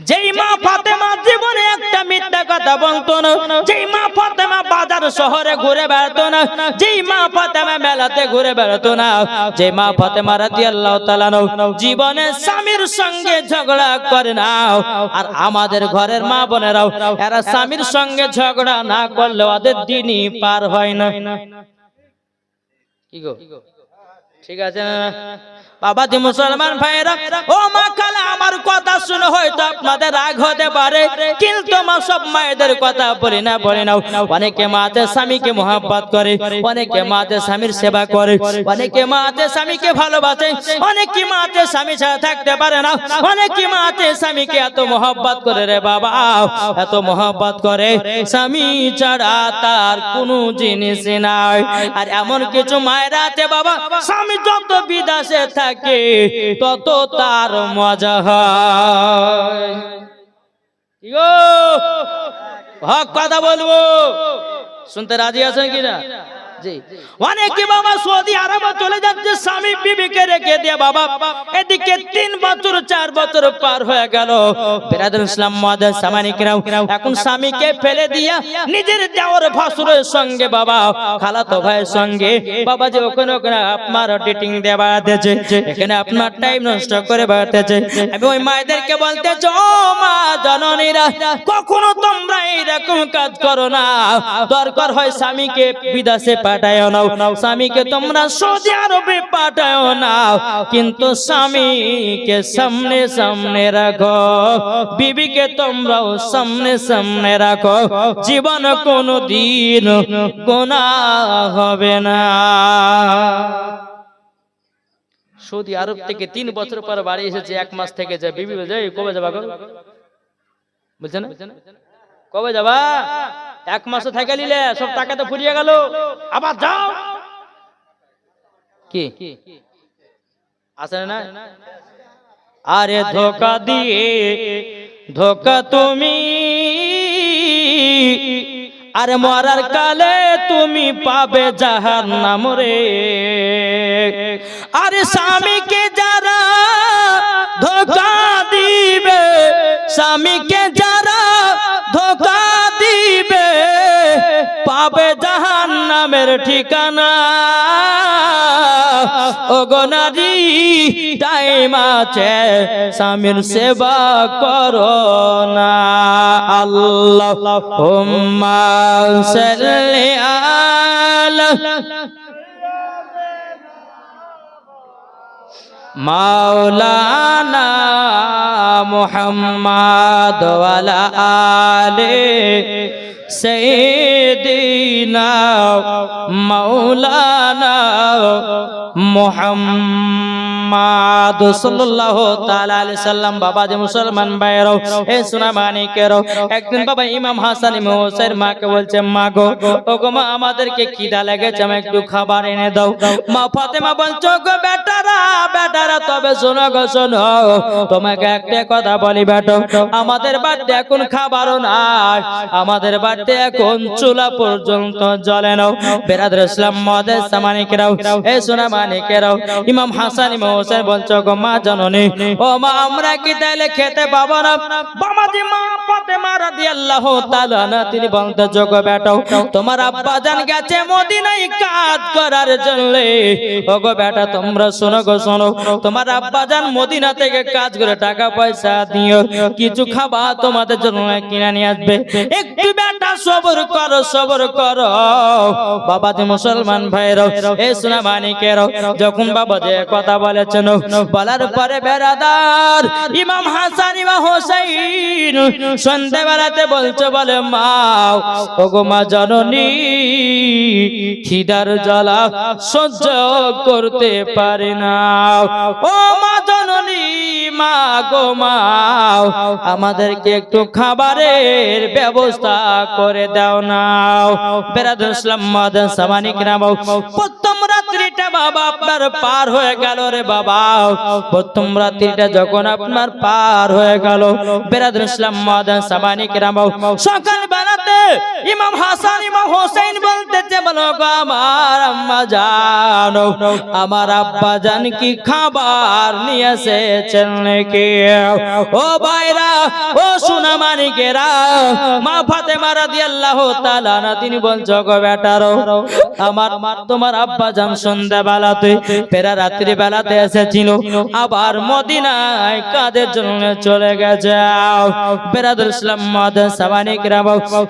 যেই মা ফাতেমা জীবনে একটা মিথ্যা কথা বলতো না, যেই মা ফাতেমা বাজার শহরে ঘুরে বেড়াতো না, যেই মা ফাতেমা মেলাতে ঘুরে বেড়াতো না, যেই মা ফাতেমা রাদিয়াল্লাহু তাআলা জীবনে স্বামীর সঙ্গে ঝগড়া করে না। আর আমাদের ঘরের মা বোনেরাও এরা স্বামীর সঙ্গে ঝগড়া না করলে ওদের দিনই পার হয় না। কি গো, ঠিক আছে না বাবা জি মুসলমান ভাইরা? ও মা খালা, আমার কথা শুনে হয়তো আপনাদের রাগ হতে পারে, কিন্তু মা সব মায়েদের কথা বলি না। অনেকে মা আছে স্বামীকে মহব্বত করে, অনেকে মা আছে স্বামীর সেবা করে, অনেকে মা আছে স্বামীকে ভালোবাসে, অনেকে মা আছে স্বামী ছাড়া থাকতে পারে না, অনেকে মা আছে স্বামীকে এত মহব্বত করে রে বাবা, এত মহব্বত করে স্বামী ছাড়া তার কোনো জিনিস নাই। আর এমন কিছু মায়েরা আছে বাবা, স্বামী যত বিদেশে থাকে তত তার মজা হয়। হক কথা বলবো, শুনতে রাজি আছেন কিনা? অনেকে বাবা সৌদি আরবে চলে যাচ্ছে স্বামী বিবিকে রেখে দিয়ে বাবা, এদিকে 3 বছর 4 বছর পার হয়ে গেল। বিরাদর ইসলাম মুআদ্দাস সামানিকরাও, এখন স্বামীকে ফেলে দিয়া নিজের দেওর ভাসুরের সঙ্গে বাবা, খালাতো ভাইয়ের সঙ্গে বাবা যে ওখানে আপনার ডেটিং দেওয়া দিয়েছে, এখানে আপনার টাইম নষ্ট করে বেড়াতেছে। আমি ওই মায়েদেরকে বলতেছি, ও মা জননীরা, কখনো তোমরা এইরকম কাজ করো না। দরকার হয় স্বামীকে বিদেশে পাঠায়ও না, স্বামীকে তোমরা সৌদি আরবে পাঠায়ও না, কিন্তু স্বামীকে সামনে সামনে রাখো, বিবিকে তোমরাও সামনে সামনে রাখো, জীবন কোনো দিন গুনাহ হবে না। সৌদি আরব থেকে 3 বছর পর বাড়ি এসেছে, 1 মাস থেকে যায়। বিবি বলছে, কবে যাবা? বুঝছেন কবে যাবা? 1 মাস থেকে নিলে সব টাকা তো ফুরিয়ে গেল, আবার যাও। কি আছে না? আরে ধোকা দিয়ে ধোকা তুমি, আরে মরার কালে তুমি পাবে জাহান্নাম রে। আরে স্বামীকে যারা ধোকা দিবে, স্বামীকে যারা ধোকা দিবে, পাবে জাহান্নামের ঠিকানা। ও গো নারী, টাইম আছে, স্বামীর সেবা করো না। আল্লাহুম্মা সাল্লি আলা মাওলানা মুহাম্মদ ওয়ালা আলে সাইয়্যিদিনা মাওলানা মুহাম্মদ সাল্লাল্লাহু তাআলা আলাইহি সাল্লাম। বাবা যে মুসলমান ভাইরাও, এ সোনা মানিকেরও, একদিন বাবা ইমাম হাসান ইমাম হোসেন মাকে বলছে, মা গো, ও গো মা, আমাদেরকে খিদা লেগেছে, আমি একটু খাবার এনে দাও। মা ফাতেমা বলছে, গো বেটারা তবে শোনো গো শোনো, তোমাকে একটা কথা বলি বেটো, আমাদের বাড়িতে এখন খাবারও নাই, আমাদের বাড়িতে এখন চুলা পর্যন্ত জ্বলে না। বিরাদর ইসলাম মুআদ্দাস সামানিকেরাও, এ সোনা মানিকেরাও, ইমাম হাসান ইমাম হোসেন বলছে, গো মা জননী, ও মা, আমরা কি তাইলে খেতে পাবো না? বাবাজি মা ফাতেমা রাদিয়াল্লাহু তাআলা না, তিনি বলতে, গো বেটো, তোমার আব্বা জান গেছে মদিনায় কাজ করার জন্য। ও গো বেটা, তোমরা শোনো গো শোনো, তোমার আব্বা জান মদিনা থেকে কাজ করে টাকা পয়সা দিও, কিছু খাবার তোমাদের জন্য কিনে নিয়ে আসবে, একটু বেটা সবর করো, সবর করো। বাবা যে মুসলমান ভাইরাও, এ সোনা মানিকেরাও, যখন বাবা যে কথা বলেছেন, বলার পরে বেরাদার ইমাম হাসান ইমাম হোসেন সন্ধ্যাবেলাতে বলছে, বলে মা, ও গো মা জননী, খিদার জ্বালা সহ্য করতে পারে না। ও মা জননী, মা গো মা, আমাদেরকে একটু খাবারের ব্যবস্থা করে দাও না। বিরাদর ইসলাম মুআদ্দাস সামানিকরাও, প্রথম রাত্রিটা বাবা আপনার পার হয়ে গেল রে বাবা, প্রথম রাত্রিটা যখন আপনার পার হয়ে গেল, বিরাদর ইসলাম মুআদ্দাস সামানিকরাও, সকাল বেলাতে ইমাম হাসান ইমাম হোসেন বলতেছে বলো গো আমার আম্মা জান আমার আব্বা জান কি খাবার নিয়ে এসেছেন নাকি ও ভাইরা ও সোনা মানিকেরা মা ফাতেমা রাদিয়াল্লাহু তাআলা না তিনি বলছো গো বেটারো আমার তোমার আব্বা জান সন্ধ্যা বেলাতে ফেরা রাত্রি বেলাতে এসেছিল আবার মদিনায় কাদের জন্য চলে গেছে বেরাদুল ইসলাম মাদান সামানিকরা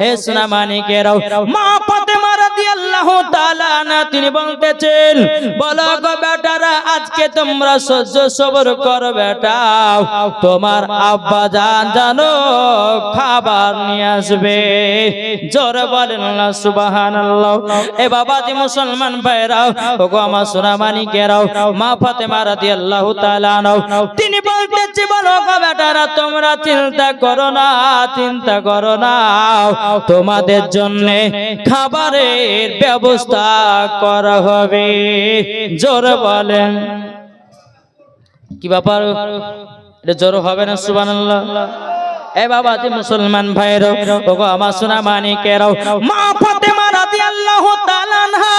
হে সোনা মানিকেরা মা ফাতেমা রাদিয়াল্লাহু তাআলা না তিনি বলতেছেন বলো গো বেটারা আজকে তোমরা সহ্য সবর করো বেটা তোমার আব্বা জান জানো খাবার নিয়ে আসবে জোরে বলেন না সুবহানাল্লাহ এ বাবাজি মুসলমান ভাইরা ওগো আমার সোনা মানিকেরা মা ফাতেমা রাদিয়াল্লাহু তাআলা তিনি বলতেছে বলো গো বেটারা তোমরা চিন্তা করো না তোমাদের জন্য খাবারের ব্যবস্থা করা হবে জোরে বলেন কি ব্যাপার এটা জোরে হবে না সুবহানাল্লাহ এ বাবা যে মুসলমান ভাইরা ওগো আমার সোনা মানিকেরা মা ফাতেমা রাদিয়াল্লাহু তাআলা আনহা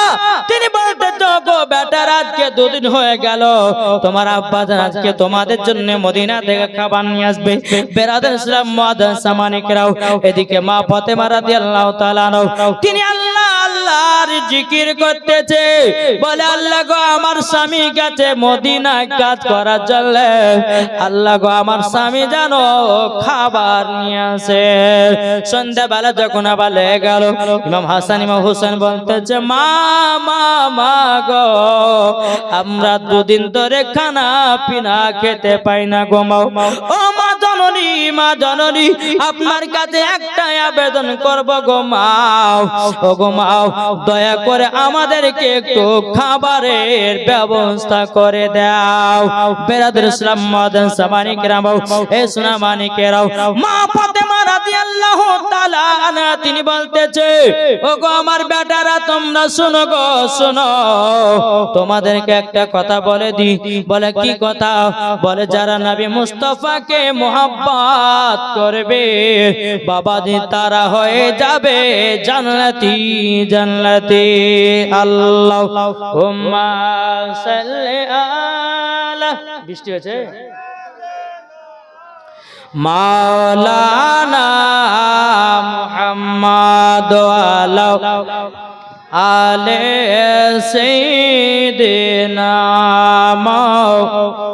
তিনি বলতেছে গো বেটার আজকে দুদিন হয়ে গেল তোমার আব্বা জান আজকে তোমাদের জন্য মদিনা থেকে খাবার নিয়ে আসবে বেরাদার ইসলাম মাদান সামানিকেরা এদিকে মা ফাতেমা রাদিয়াল্লাহু তাআলা তিনি আল্লাহর জিকির করতেছে বলে আল্লাহ গো আমার স্বামী গেছে মদিনায় কাজ করার জন্য আল্লাহ গো আমার স্বামী জানো খাবার নিয়ে আসে সন্ধ্যাবেলা যখন আবার লেগে গেল ইমাম হাসান ইমাম হোসেন বলতেছে মা গো আমরা দুদিন ধরে খানা পিনা খেতে পাই না গো ও মা জননী আপনার কাছে একটাই আবেদন করব গো মা ও গো মা দয়া করে আমাদেরকে একটু খাবারের ব্যবস্থা করে দাও বেরাদুল ইসলাম মাদান সামানিকরা এ সোনা মানিকেরা মা ফাতেমা রাদিয়াল্লাহু তাআলা আনহা তিনি বলতেছে ওগো আমার বেটারা তোমরা শোনো গো শোনো তোমাদেরকে একটা কথা বলে দি বলে কি কথা বলে যারা নবী মুস্তাফাকে মোহাব্বত করবে বাবাজি তারা হয়ে যাবে জান্নাতি আল্লাহুম্মা সাল্লি আলা বৃষ্টি হয়েছে মাওলানা মুহাম্মদ ওয়ালা আলে সাইয়্যিদিনা মাওলানা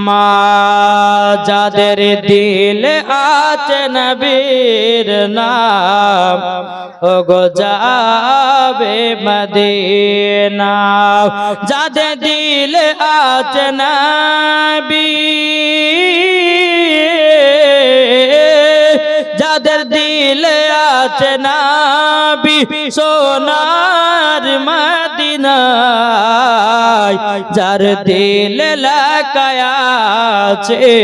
মুহাম্মদ যাদের দিলে আছে নবীর নাম ওগো যাবে মদিনা যাদের দিলে আছে নবী যাদের দিলে আছে নবী সোনার মদিনা যার দিলে লাকায়া আছে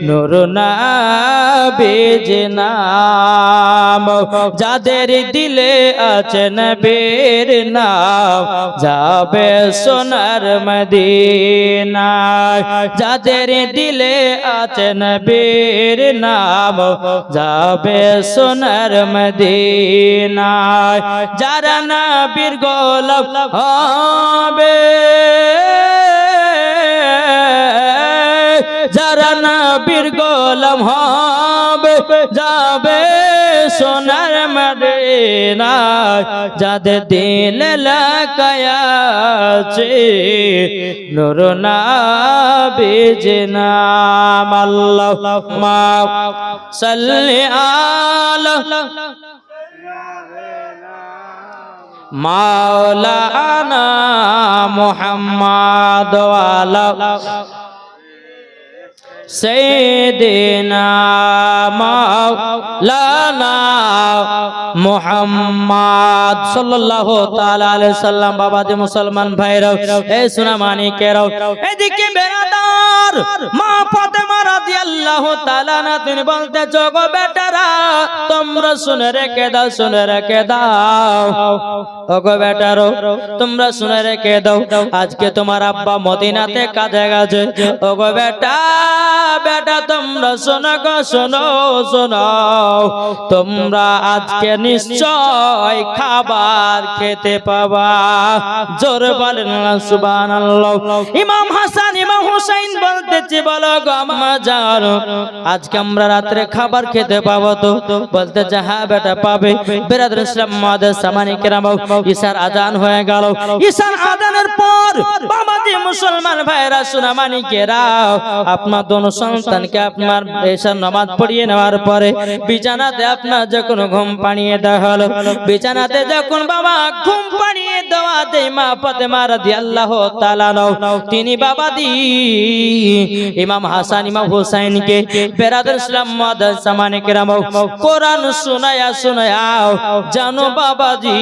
নূর নবীর নাম যাদের দিলে আছে নবীর নাম যাবে সোনার মদিনা যাদের দিলে আছে নবীর নাম যাবে সোনার মদিনা যারা নবীর গোলাম হবে যারা নবীর গোলাম হবে যাবে সোনার মদিনা যাদের দিলে লাকায়া আছে নূর নবীর নাম আল্লাহুম্মা সাল্লি আলা মাওলানা মুহাম্মদ ওয়ালা সাইয়্যিদিনা মাওলানা মুহাম্মদ সাল্লাল্লাহু তাআলা আলাইহি সাল্লাম বাবাজি মুসলমান ভাইরা এই সোনা মানিকেরা এদিকে বেরাদার পর মা ফাতেমা রাদিয়াল্লাহু তাআলা আনহা তিনি বলতে জগো বেটারা তোমরা শুনে রেখে দাও, শুনে রেখে দাও। ওগো বেটারো তোমরা শুনে রেখে দাও, আজকে তোমার আব্বা মদিনাতে কাজে গেছে। ওগো বেটা বেটা তোমরা শোনো গো, শোনো শোনো, তোমরা আজকে নিশ্চয় খাবার খেতে পাবা। জোরে বলেন না সুবহানাল্লাহ। ইমাম হাসান ইমাম হুসাইন বলতেছে বলো গো আম্মা জান আজকে আমরা রাত্রে খাবার খেতে পাবো তো? বলতেছে হ্যাঁ বেটা পাবে। বিরাদর ইসলাম মুআদ্দাস সামানি কেরাম ঈশার আজান হয়ে গেল। ঈশার আজানের পর বাবাজি মুসলমান ভাইরা সোনা মানিকেরা আপনার দোনো সন্তানকে আপনার ঈশার নামাজ পড়িয়ে নেওয়ার পরে বিছানাতে আপনার যখন ঘুম পাড়িয়ে দেওয়া হলো, বিছানাতে যখন বাবা ঘুম পাড়িয়ে দেওয়াতে মা ফাতেমা রাদিয়াল্লাহু তাআলা তিনি বাবাজি ইমাম হাসান ইমাম হুসাইনকে বিরাদর ইসলাম মুআদ্দাস সামানি কেরাম কোরআন শোনায়া শোনায়া জানো বাবাজি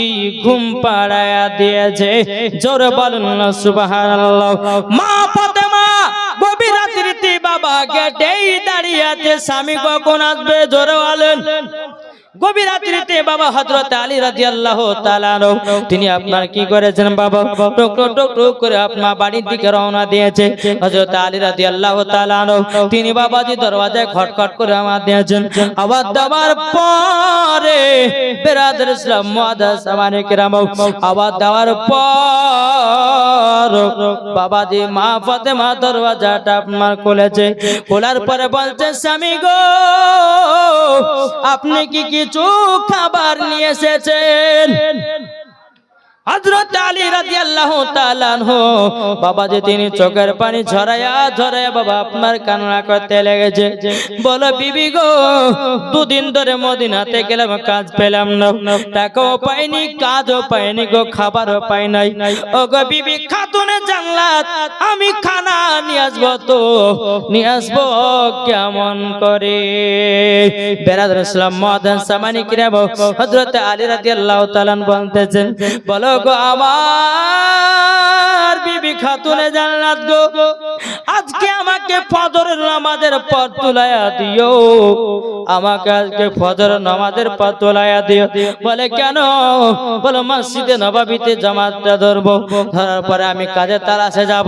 ঘুম পাড়ায়া দিয়েছে। জোরে বলেন না সুবহানাল্লাহ। মা ফাতেমা গভীর রাত্রিতে বাবা গেটেই দাঁড়িয়ে আছে, স্বামী কখন আসবে? জোরে বলেন। গভীর রাত্রিতে বাবা হযরত আলী রাদিয়াল্লাহু তাআলা আনহু তিনি আপনার কি করেছেন বাবা টুক টুক টুক টুক করে আপনার বাড়ির দিকে রওনা দিয়েছে। হযরত আলী রাদিয়াল্লাহু তাআলা আনহু তিনি বাবাজি দরওয়াজায় খটখট করে আওয়াজ দিয়েছেন। আওয়াজ দেওয়ার পরে বিরাদর ইসলাম মুআদ্দাস সামানি কেরাম আওয়াজ দেওয়ার পর বাবাজি মা ফাতেমা দরওয়াজাটা আপনার খুলেছে। খোলার পরে বলছে স্বামী গো আপনি কি কিছু খাবার নিয়ে এসেছেন? হযরত আলী রাদিয়াল্লাহু তাআলা আনহু বাবাজি তিনি চোখের পানি ঝরায়া ঝরায়া বাবা আপনার কান্না করতে লেগেছে। বলো বিবি গো দুদিন ধরে মদিনাতে গেলাম কাজ পেলাম না, টাকাও পাইনি কাজও পাইনি গো খাবারও পাই নাই। ও গো বিবি খাতুনে জান্নাত আমি খানা নিয়ে আসবো তো নিয়ে আসবো কেমন করে? বিরাদর ইসলাম মুআদ্দাস সামানি কেরাম হযরত আলী রাদিয়াল্লাহু তাআলা বলতেছেন বলো গো আমার বিবি খাতুনে জান্নাত গো আজকে আমাকে ফজরের নামাজের পর তুলায়া দিও, আমাকে আজকে ফজর নামাজের পর তুলায়া দিও। বলে কেন? বলো মসজিদে নববীতে জামাতটা ধরবো, ধরার পরে আমি কাজের তালাশে যাব।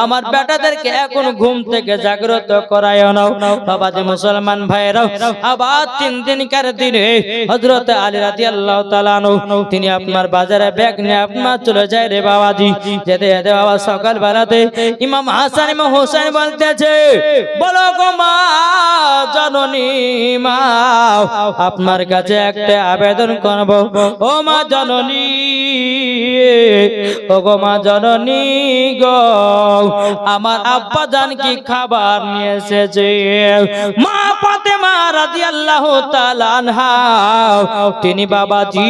আমার বেটাদেরকে এখন ঘুম থেকে জাগ্রত করায় নাও। বাবাজি মুসলমান ভাইরা আবার 3 দিনকার দিনে হযরত আলী রাদিয়াল্লাহু তাআলা আনহু তিনি আপনার বাজারে ব্যাগ নিয়ে আপনার চলে যায় রে বাবাজি। যেতে যেতে বাবা সকাল বেলাতে ইমাম হাসান ইমাম হুসাইন বলতেছে বলো গো মা জননী মা আপনার কাছে একটা আবেদন করব। ও মা জননী, ও গো মা জননী গো আমার আব্বা জান কি খাবার নিয়ে এসেছে? মা ফাতেমা রাদিয়াল্লাহু তাআলা আনহা তিনি বাবাজি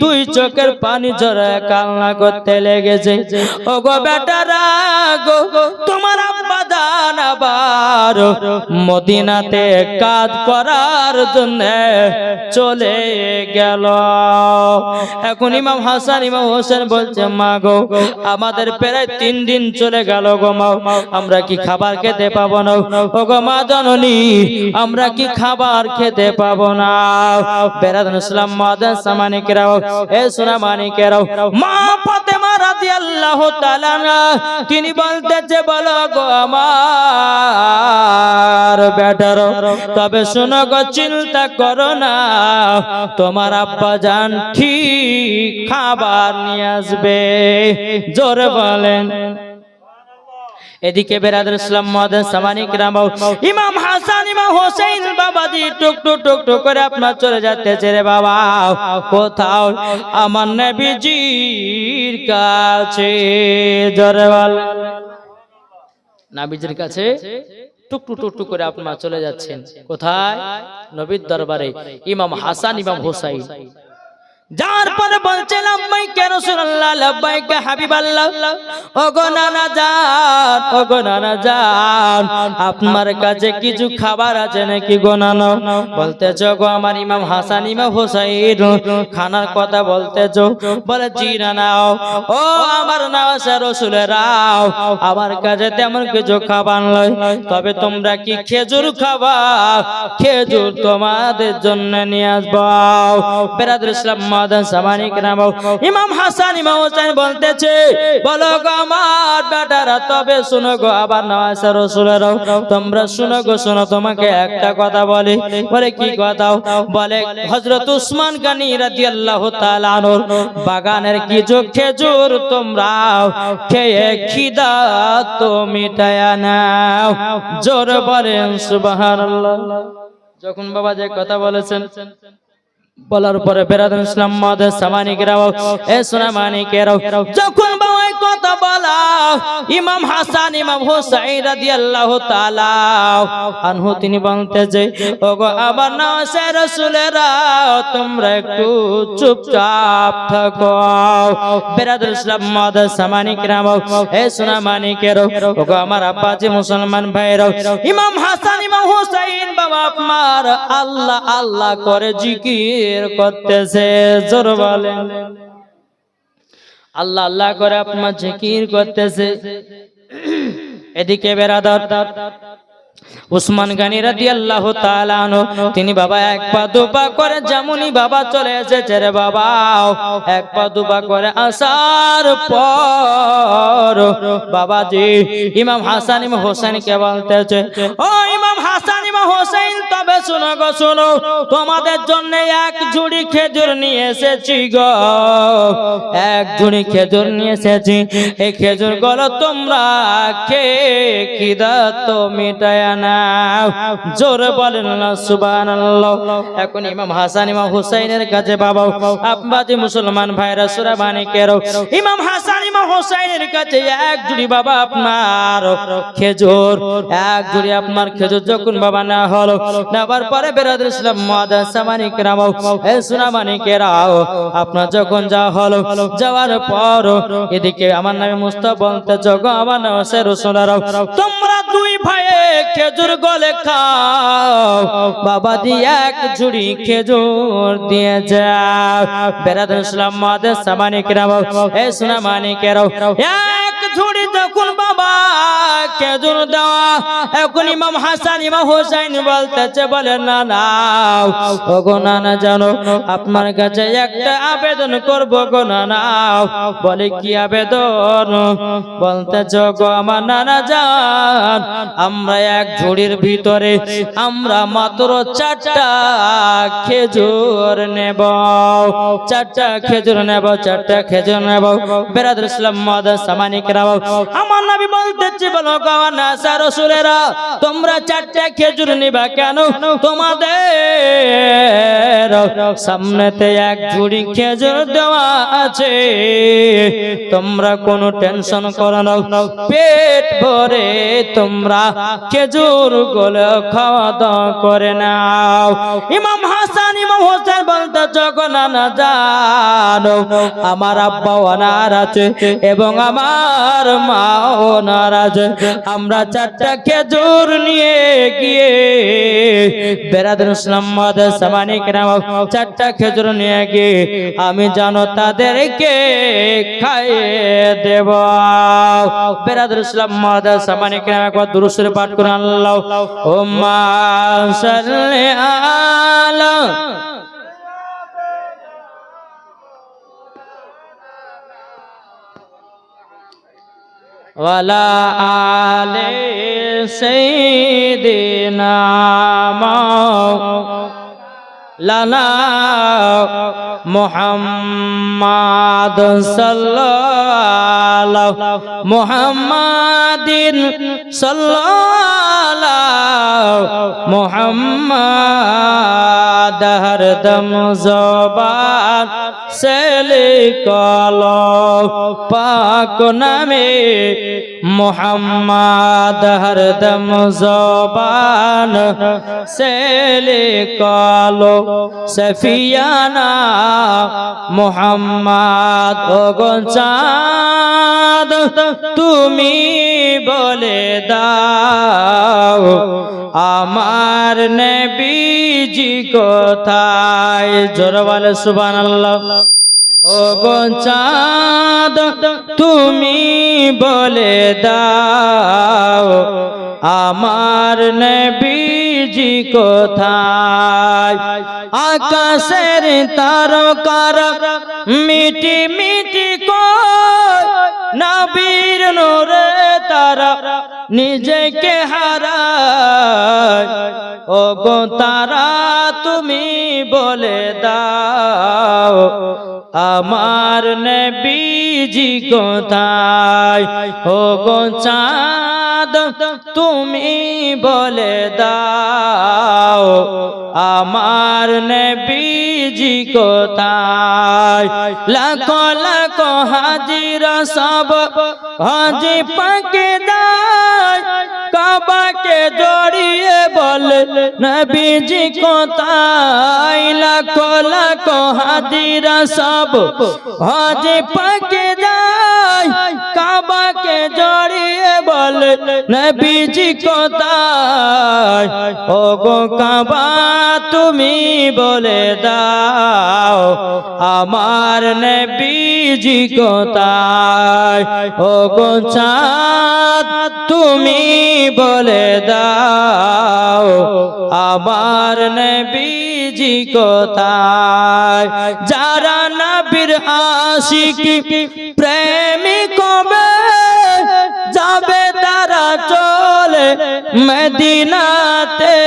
2 চোখের পানি ঝরে কান্না করতে লেগেছে। ও গো বেটারা গো তোমার আব্বা জান আবার মদিনাতে কাজ করার জন্য চলে গেল। এখন ইমাম হাসান ইমাম হোসেন বলছে মা গো আমাদের প্রায় 3 দিন চলে গেল গো মা, আমরা কি খাবার খেতে পাবো না? ও গো মা জননী আমরা কি খাবার খেতে পাবো না? বিরাদর ইসলাম মুআদ্দাস সামানি কেরাম এ সোনা মানিকেরাও মা ফাতেমা রাদিয়াল্লাহু তাআলা তিনি বলতেছে বলো গো আমার বেটারো তবে শোনো গো চিন্তা করো না, তোমার আব্বা জান ঠিক খাবার নিয়ে আসবে। জোরে বলেন। এদিকে বিরাদর ইসলাম মুআদ্দাস সামানি কেরাম ইমাম হাসান ইমাম হোসেন বাবাজি টুক টুক টুক টুক করে আপনার চলে যাচ্ছে রে বাবা কোথাও আমার নবীজির কাছে। জোরে বলেন। নবীজির কাছে টুক টুক টুক টুক করে আপনার চলে যাচ্ছেন কোথায়? নবীর দরবারে। ইমাম হাসান ইমাম হোসেন যার পরে বলছেন লাব্বাইকা রাসূলুল্লাহ লাব্বাইকা হাবিবাল্লাহ। ওগো নানা জান, ওগো নানা জান, আপনার কাছে কিছু খাবার আছে নাকি গো নানা? বলতেছ গো আমার ইমাম হাসান ইমাম হুসাইন খানার কথা বলতেছ। বলে জি নানা। ও আমার নাওয়াসা রাসূলেরাও, আমার কাছে তেমন কিছু খাবার নয়, তবে তোমরা কি খেজুর খাবা? খেজুর তোমাদের জন্য নিয়ে আসবো। বেরাদর ইসলাম মাদান সামানিক নাম ইমাম হাসান ইমাম হোসেন বলতেছে, বলো গো আমার বেটারা, তবে শুনো গো আবার নাওয়াসা রাসূলেরাও, তোমরা শুনো গো, শুনো তোমাকে একটা কথা বলি। বলে কি কথা? বলে হযরত উসমান গনি রাদিয়াল্লাহু তাআলা আনহুর বাগানের কিছু খেজুর তোমরা খেয়ে খিদা তো মিটায়া নাও। জোরে বলেন সুবহানাল্লাহ। যখন বাবা যে কথা বলেছেন, বলার পরে বেরাদুল ইসলাম মাদান সামানিকরাও, এ সোনা মানিকেরাও, যখন বাবা কথা বলা ইমাম হাসান ইমাম হুসাইন রাদিয়াল্লাহু তাআলা আনহু তিনি বলতেছে, ওগো আমার নাওয়াসা রাসূলেরা, তোমরা একটু চুপচাপ থাকো। বেরাদুল ইসলাম মাদান সামানিকরাও, এ সোনা মানিকেরাও, ওগো আমার আব্বাজি মুসলমান ভাইরাও, ইমাম হাসান ইমাম হুসাইন বাবা আপনার আল্লাহ আল্লাহ করে জিকির করতেছে। জোর বলেন আল্লাহ আল্লাহ করে আপনার জিকির করতেছে। এদিকে বেরাদর উসমান গনি রাদিয়াল্লাহু তাআলা আনহু তিনি বাবা এক পা দুপা করে যেমনই বাবা চলে এসেছে রে বাবা, এক পা দুপা করে আসার পর বাবাজি ইমাম হাসান ইমাম হোসেনকে বলতেছে, ও ইমাম হাসান ইমাম হোসেন, তবে শোনো গো শোনো, তোমাদের জন্য এক ঝুড়ি খেজুর নিয়ে এসেছি গো, এক ঝুড়ি খেজুর নিয়ে এসেছি। এই খেজুর গুলো তোমরা খেয়ে খিদা তো মিটায় না। জোরে বলেন না সুবহানাল্লাহ। এখন ইমাম হাসান ইমাম হুসাইনের কাছে বাবা আব্বাজি মুসলমান ভাইরা সূরা মানিকের ইমাম হাসান ইমাম হুসাইনের কাছে এক জুড়ি বাবা আপনার খেজুর, এক জুড়ি আপনার খেজুর যখন বাবা না হলো, নেবার পরে বেরাদর ইসলাম মাদান সামানিকরাও, এ সূরা মানিকেরাও, আপনার যখন যা হলো, যাওয়ার পর এদিকে আমার নামে মুস্তাফা বলতে জগো আমার নাওয়াসা রাসূলেরাও, তোমরা দুই ভাইয়ে খেজুর গলে খাও, বাবা দিয়ে এক ঝুড়ি খেজুর দিয়ে যাও। বেরাদর ইসলাম মাদান সামানিকরাও, এ সূরা মানিকেরাও, এক ঝুড়ি যখন বাবা খেজুর দেওয়া, এখন ইমাম হাসান ইমাম হুসাইন বলতেছে, বলে না না ওগো নানা জানো, আপনার কাছে একটা আবেদন করব গো নানা। বলে কি আবেদন? বলতেছে গো আমার নানা জান, আমরা এক ঝুড়ির ভিতরে আমরা মাত্র 4টা খেজুর নেব, 4টা খেজুর নেব, 4টা খেজুর নেব। বেরাদর ইসলাম মাদান সামানিকরাও, আমার নবী বলতেছে, বলো গো আমার নাওয়াসা রাসূলেরা, তোমরা 4টা খেজুর নিবা কেন? তোমাদের সামনেতে এক ঝুড়ি খেজুর দেওয়া আছে, তোমরা কোনো টেনশন করো না, পেট ভরে তোমরা খেজুর গুলো খাওয়া দাওয়া করে নাও। ইমাম হাসান ইমাম হোসেন বলতে যখন না জানো, আমার আব্বা অনার আছে এবং আমার মা অনার আছে, আমরা 4টা খেজুর নিয়ে গিয়ে বেরাদর ইসলাম মাদান সামানিকরাও 4টা খেজুর নিয়ে গিয়ে আমি জানো তাদেরকে খাইয়ে দেব। বেরাদর ইসলাম মাদান সামানিকরাও একবার দুরূদ শরীফ পাঠ করুন। আল্লাহুম্মা সাল্লি আলা ওয়ালা আলে সাইয়্যিদিনা মাওলানা মুহাম্মাদ সাল্লাল্লাহু মুহাম্মাদিন সাল্লাল্লাহু মুহাম্মাদ हरदम ज़बान से लिखलो पाक नामे मोहम्मद हरदम ज़बान से लिखलो सफियाना मोहम्मद ओगो चाँद तुमी बोले दाओ আমার নবীজি কোথায় জোরে বলে সুবহানাল্লাহ ও গো চাঁদ তুমি বলে দাও আমার নবীজি কোথায় আকাশের তারকারা মিটি মিটি কয় নবীর নূরে তারা নিজেকে হারায় ও গো তারা তুমি বলে দাও আমার নবীজি কোথায় ও গো চাঁদ তুমি বলে দাও আমার নবীজি কোথায় লাখো লাখো হাজিরা সব হাজি পাকে যায় কাবাকে জড়িয়ে বলে নবীজি কোথায় লাখো লাখো হাজিরা সব হাজি পাকে যায় কাবাকে জড়িয়ে বলে নবীজি কোথায় ও গো কাবা তুমি বলে দাও আমার নবীজি কোথায় ও গো চাঁদ তুমি বলে দাও আমার নবীজি কোথায় যারা নবীর আশিক প্রেমিক হবে যাবে তারা চলে মদিনাতে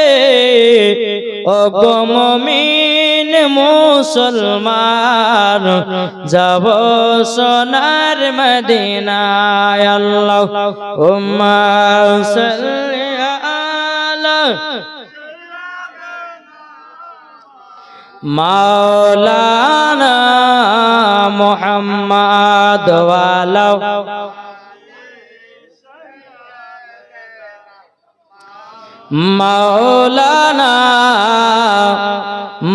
ও গো মুমিন মুসলমান যাব সোনার মদিনায় আল্লাহুম্মা সাল্লি আলা মাওলানা মুহাম্মদ ওয়ালা মাওলানা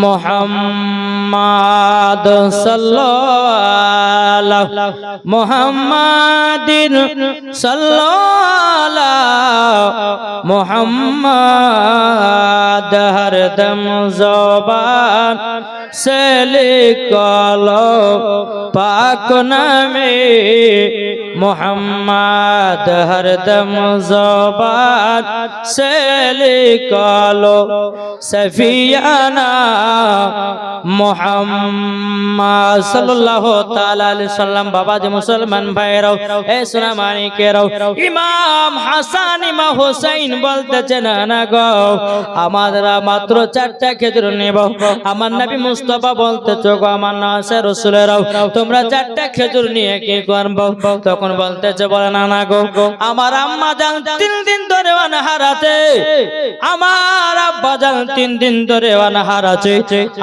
মুহাম্মদ সাল্লাল্লাহু মুহাম্মাদিন সাল্লাল্লাহু মুহাম্মদ হরদম জবান से लिखलो पाक नामे मोहम्मद हरदम ज़बान से लिखलो सफियाना मोहम्मद सल्लल्लाहु ताला अलैहि वसल्लम। बाबा जी मुसलमान भाइरो ए सुना मानिकेरो इमाम হাসান ইমাম হুসাইন বলতেছে না গো আমরা মাত্র 4টা খেজুর নেব। আমার নবী মুস্তাফা বলতেছে গো আমার নাসে রাসূলেরাও তোমরা 4টা খেজুর নিয়ে কি করব? তখন বলতেছে বলে না গো আমার আম্মা জান 3 দিন ধরে অনাহার আছে, আমার আব্বা জান 3 দিন ধরে অনাহার আছে,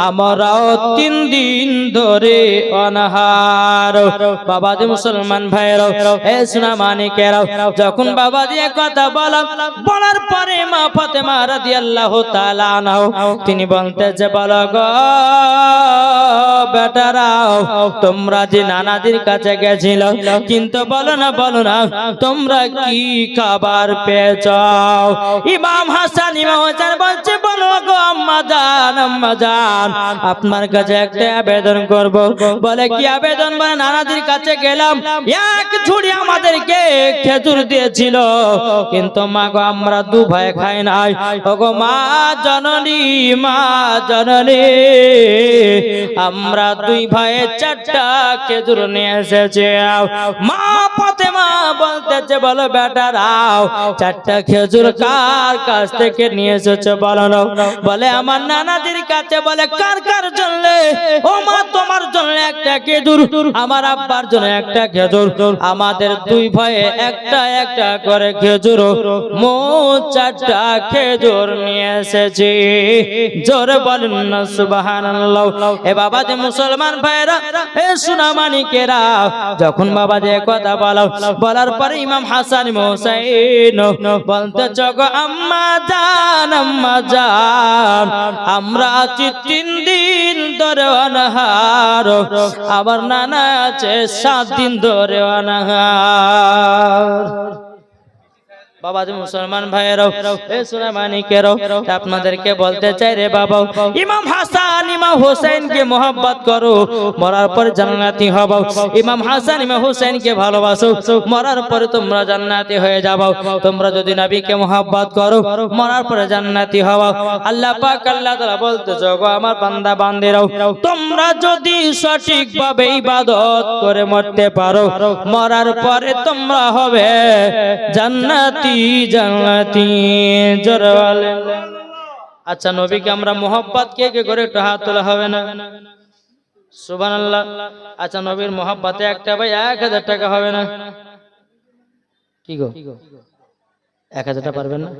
আমরাও 3 দিন ধরে অনাহার। বাবাজি মুসলমান ভাইরা এ সোনা মানিকেরা যখন বাবাজি কথা বলার পরে মা ফাতেমা রাদিয়াল্লাহু তাআলা আনহা তিনি বলতেছে বলো গো বেটারাও তোমরা যে নানাদের কাছে গেছিল কিন্তু বলো না তোমরা কি খাবার পেয়েছো? ইমাম হাসান ইমাম হুসাইন বলছে বলো গো আম্মা জান আপনার কাছে একটা আবেদন করব। বলে কি আবেদন? বলে নানাদের কাছে গেলাম এক ঝুড়ি আমাদেরকে খেজুর দিয়েছিল কিন্তু মা গো আমরা 2 ভাই খাই নাই। ওগো মা জননী আমরা 2 ভাই 4টা খেজুর নিয়ে এসেছি। মা ফাতেমা বলতেছে বলো বেটারাও 4টা খেজুর খেজুর কার কাছ থেকে নিয়ে এসেছে বলো না? বলে আমার নানাজির কাছে। বলে কার কার জন্য? ও মা তোমার জন্য একটা খেজুর, আমার আব্বার জন্য একটা খেজুর, আমাদের দুই ভাইয়ে একটা একটা করে খেজুর, মোট 4টা খেজুর নিয়ে এসেছি। জোরে বলেন না সুবহানাল্লাহ। এ বাবা যে মুসলমান ভাইরা, এ সোনামানিকেরা, যখন বাবা যে কথা বলার পরে ইমাম হাসান হোসেন বলতে চগো আম্মা জান, আম্মা জান, আমরা আছি 3 দিন ধরে অনাহার, আবার নানা আছে 7 দিন ধরে অনাহার। বাবা যে মুসলমান ভাইয়েরাও, এ সোনামানিকেরাও, আপনাদেরকে বলতে চাই রে বাবা, ইমাম হাসান ইমাম হোসেনকে মহব্বত করো, মরার পর জান্নাতি হবো। ইমাম হাসান ইমাম হোসেনকে ভালোবাসো, মরার পরে তোমরা জান্নাতি হয়ে যাবো। তোমরা যদি নবীকে মহব্বত করো, মরার পরে জান্নাতি হবো। আল্লাহ পাক আল্লাহ তাআলা বলতেছে, গো আমার বান্দা বান্দিরাও, তোমরা যদি সঠিকভাবে ইবাদত করে মরতে পারো, মরার পরে তোমরা হবে জান্নাতি জান্নাতি। জোরে বলেন। আচ্ছা নবীকে আমরা মোহাব্বত কে কে করে একটু হাত তোলা হবে না? সুবহানাল্লাহ। আচ্ছা নবীর মোহাব্বতে একটা ভাই 1000 টাকা হবে না? কি গো 1000 টাকা পারবেন না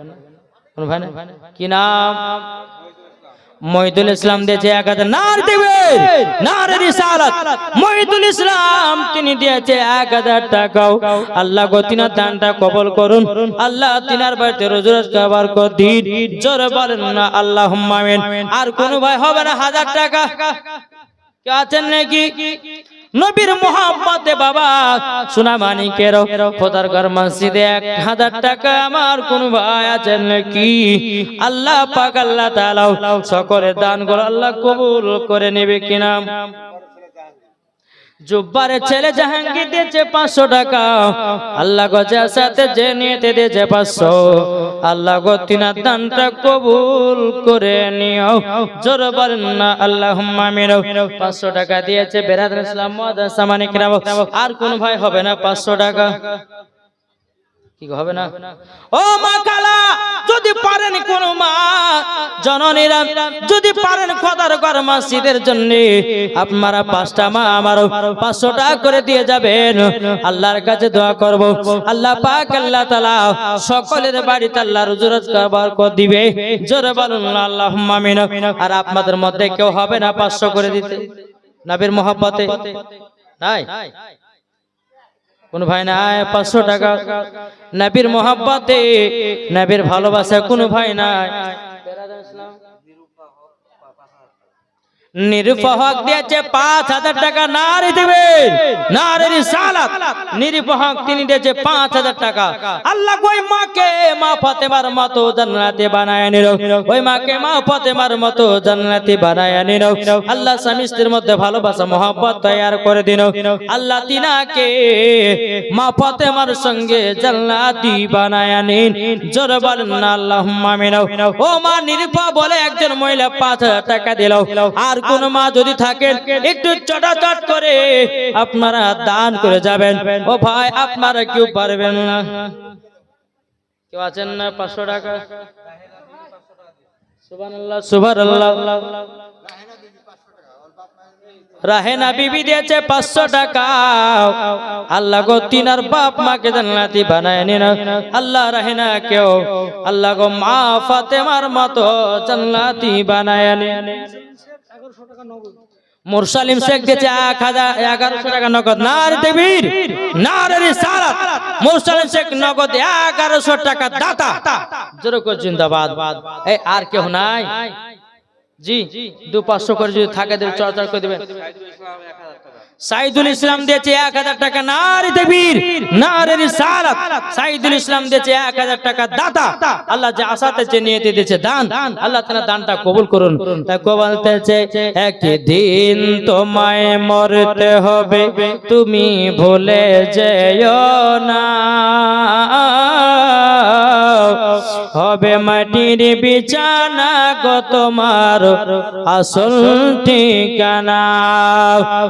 কোন ভাই? না কি নাম? মহিদুল ইসলাম দিয়েছে 1000। নার দিবে নারে রিসালাত। মহিদুল ইসলাম তিনি দিয়েছে 1000 টাকা। আল্লাহ গো তিনার দানটা কবুল করুন। আল্লাহ তিনার বাড়িতে রোজ রোজ খাবার কর দিন। জোরে বলেন না আল্লাহুম্মা আমিন। আর কোন ভাই হবে না 1000 টাকা? কে আছেন নাকি? নবীর মোহাব্বতে বাবা সোনামানিকের খোদার ঘর মসজিদে 1000 টাকা আমার কোন ভাই আছেন নাকি? আল্লাহ পাক আল্লাহ তাআলা সকলের দানগুলো আল্লাহ কবুল করে নেবে কিনা? জুব্বারের ছেলে জাহাঙ্গীর দিয়েছে 500 টাকা। আল্লাহ গো সাথে যে নিয়েতে দিয়েছে 500, আল্লাহ গো তিনার দানটা কবুল করে নিও। জোরে বলেন না আল্লাহুম্মা আমিন। 500 টাকা দিয়েছে বেরাদার ইসলাম মুআদ্দাস সামানিকরা। আর কোন ভাই হবে না 500 টাকা? কি হবে না? ও মা কালা, যদি পারেন কোন মা জননীরা, যদি পারেন খোদার ঘর মসজিদের জন্য আপনারা 5টা মা আমার 500 টাকা করে দিয়ে যাবেন। আল্লাহর কাছে দোয়া করব, আল্লাহ পাক আল্লাহ তাআলা সকলের বাড়িতে আল্লাহ রুজুরাত বরকত দিবে। জোরে বলুন আল্লাহুম্মা আমিন। আর আপনাদের মধ্যে কেউ হবে না 500 করে দিতে নবীর মহব্বতে? নাই কোন ভাই নাই 500 টাকা নবীর মহব্বতে, নবীর ভালোবাসা কোন ভাই নাই? নিরুপহক দিয়েছে 5000 টাকা। নারে দিবেন নারে রিসালাত। নিরুপহক তিনি দিয়েছে 5000 টাকা। আল্লাহ ওই মাকে মা ফাতেমার মতো জান্নাতে বানায় নিল। ওই মাকে মা ফাতেমার মতো জান্নাতে বানায় নিল। আল্লাহ স্বামী স্ত্রীর মধ্যে ভালোবাসা মহব্বত তৈয়ার করে দিল। আল্লাহ তিনাকে মা ফাতেমার সঙ্গে জান্নাতি বানায় নিন। জোরে বলেন না আল্লাহুম্মা আমিন। ও মা নিরুপা বলে একজন মহিলা 5000 টাকা দিল। আর কোন মা যদি থাকেন একটু চটাচট করে আপনারা দান করে যাবেন। ও ভাই আপনারা কেউ পারবেন না? কেউ আছেন না 500 টাকা? সুবহানাল্লাহ সুবহানাল্লাহ। রাহেনা বিবি দিয়েছে 500 টাকা। আল্লাহ গো তিনার বাপ মাকে জান্নাতি বানায় নিন। আল্লাহ রাহেনা কেও আল্লাহ গো মা ফাতেমার মতো জান্নাতি বানায় নিন। মুরসালিম শেখ দিয়েছে 1100 টাকা নগদ। নারে তাকবীর নারে রিসালাত। মুরসালিম শেখ নগদ 1100 টাকা দাতা। জোরে করে জিন্দাবাদ। এই আর কেউ নাই? জি 200-500 করে যদি থাকে দেব, চর্চা করে দিবেন। সাইদুল ইসলাম দিয়েছে 1000 টাকা। নারে তাকবীর নারে রিসালাত। সাইদুল ইসলাম দিয়েছে 1000 টাকা দাতা। আল্লাহ যে আশাতে যে নিয়তে দিয়েছে দান, আল্লাহ তাআলা দানটা কবুল করুন। তাই কো বলতেছে একদিন তোমায় মরতে হবে, তুমি ভুলে যেও না। হবে মাটির বিছানা গো তোমার আসল ঠিকানা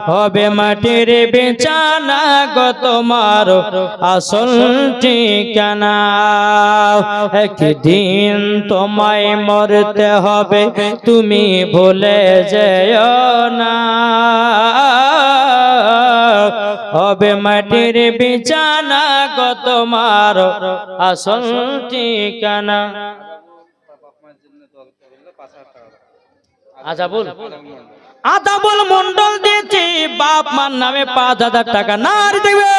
হবে মাটির বিছানা গো তোমার আসল ঠিকানা একদিন তোমায় মরতে হবে তুমি ভুলে যেও না হবে মাটির বিছানা গো তোমার আসল ঠিকানা আজাবুল মন্ডল দিয়েছি বাপ মার নামে 5,000 টাকা নারী দেবে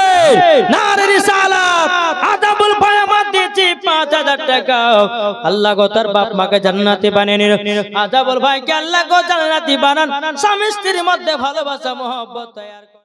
নারী রিসালাত আজাবুল ভাই আমার দিয়েছি 5,000 টাকা আল্লাহ গো তার বাপ মাকে জান্নাতি বানিয়ে নিল আজাবুল ভাইকে আল্লাহ গো জান্নাতি বানান স্বামী স্ত্রীর মধ্যে ভালোবাসা মহব্বত তৈরি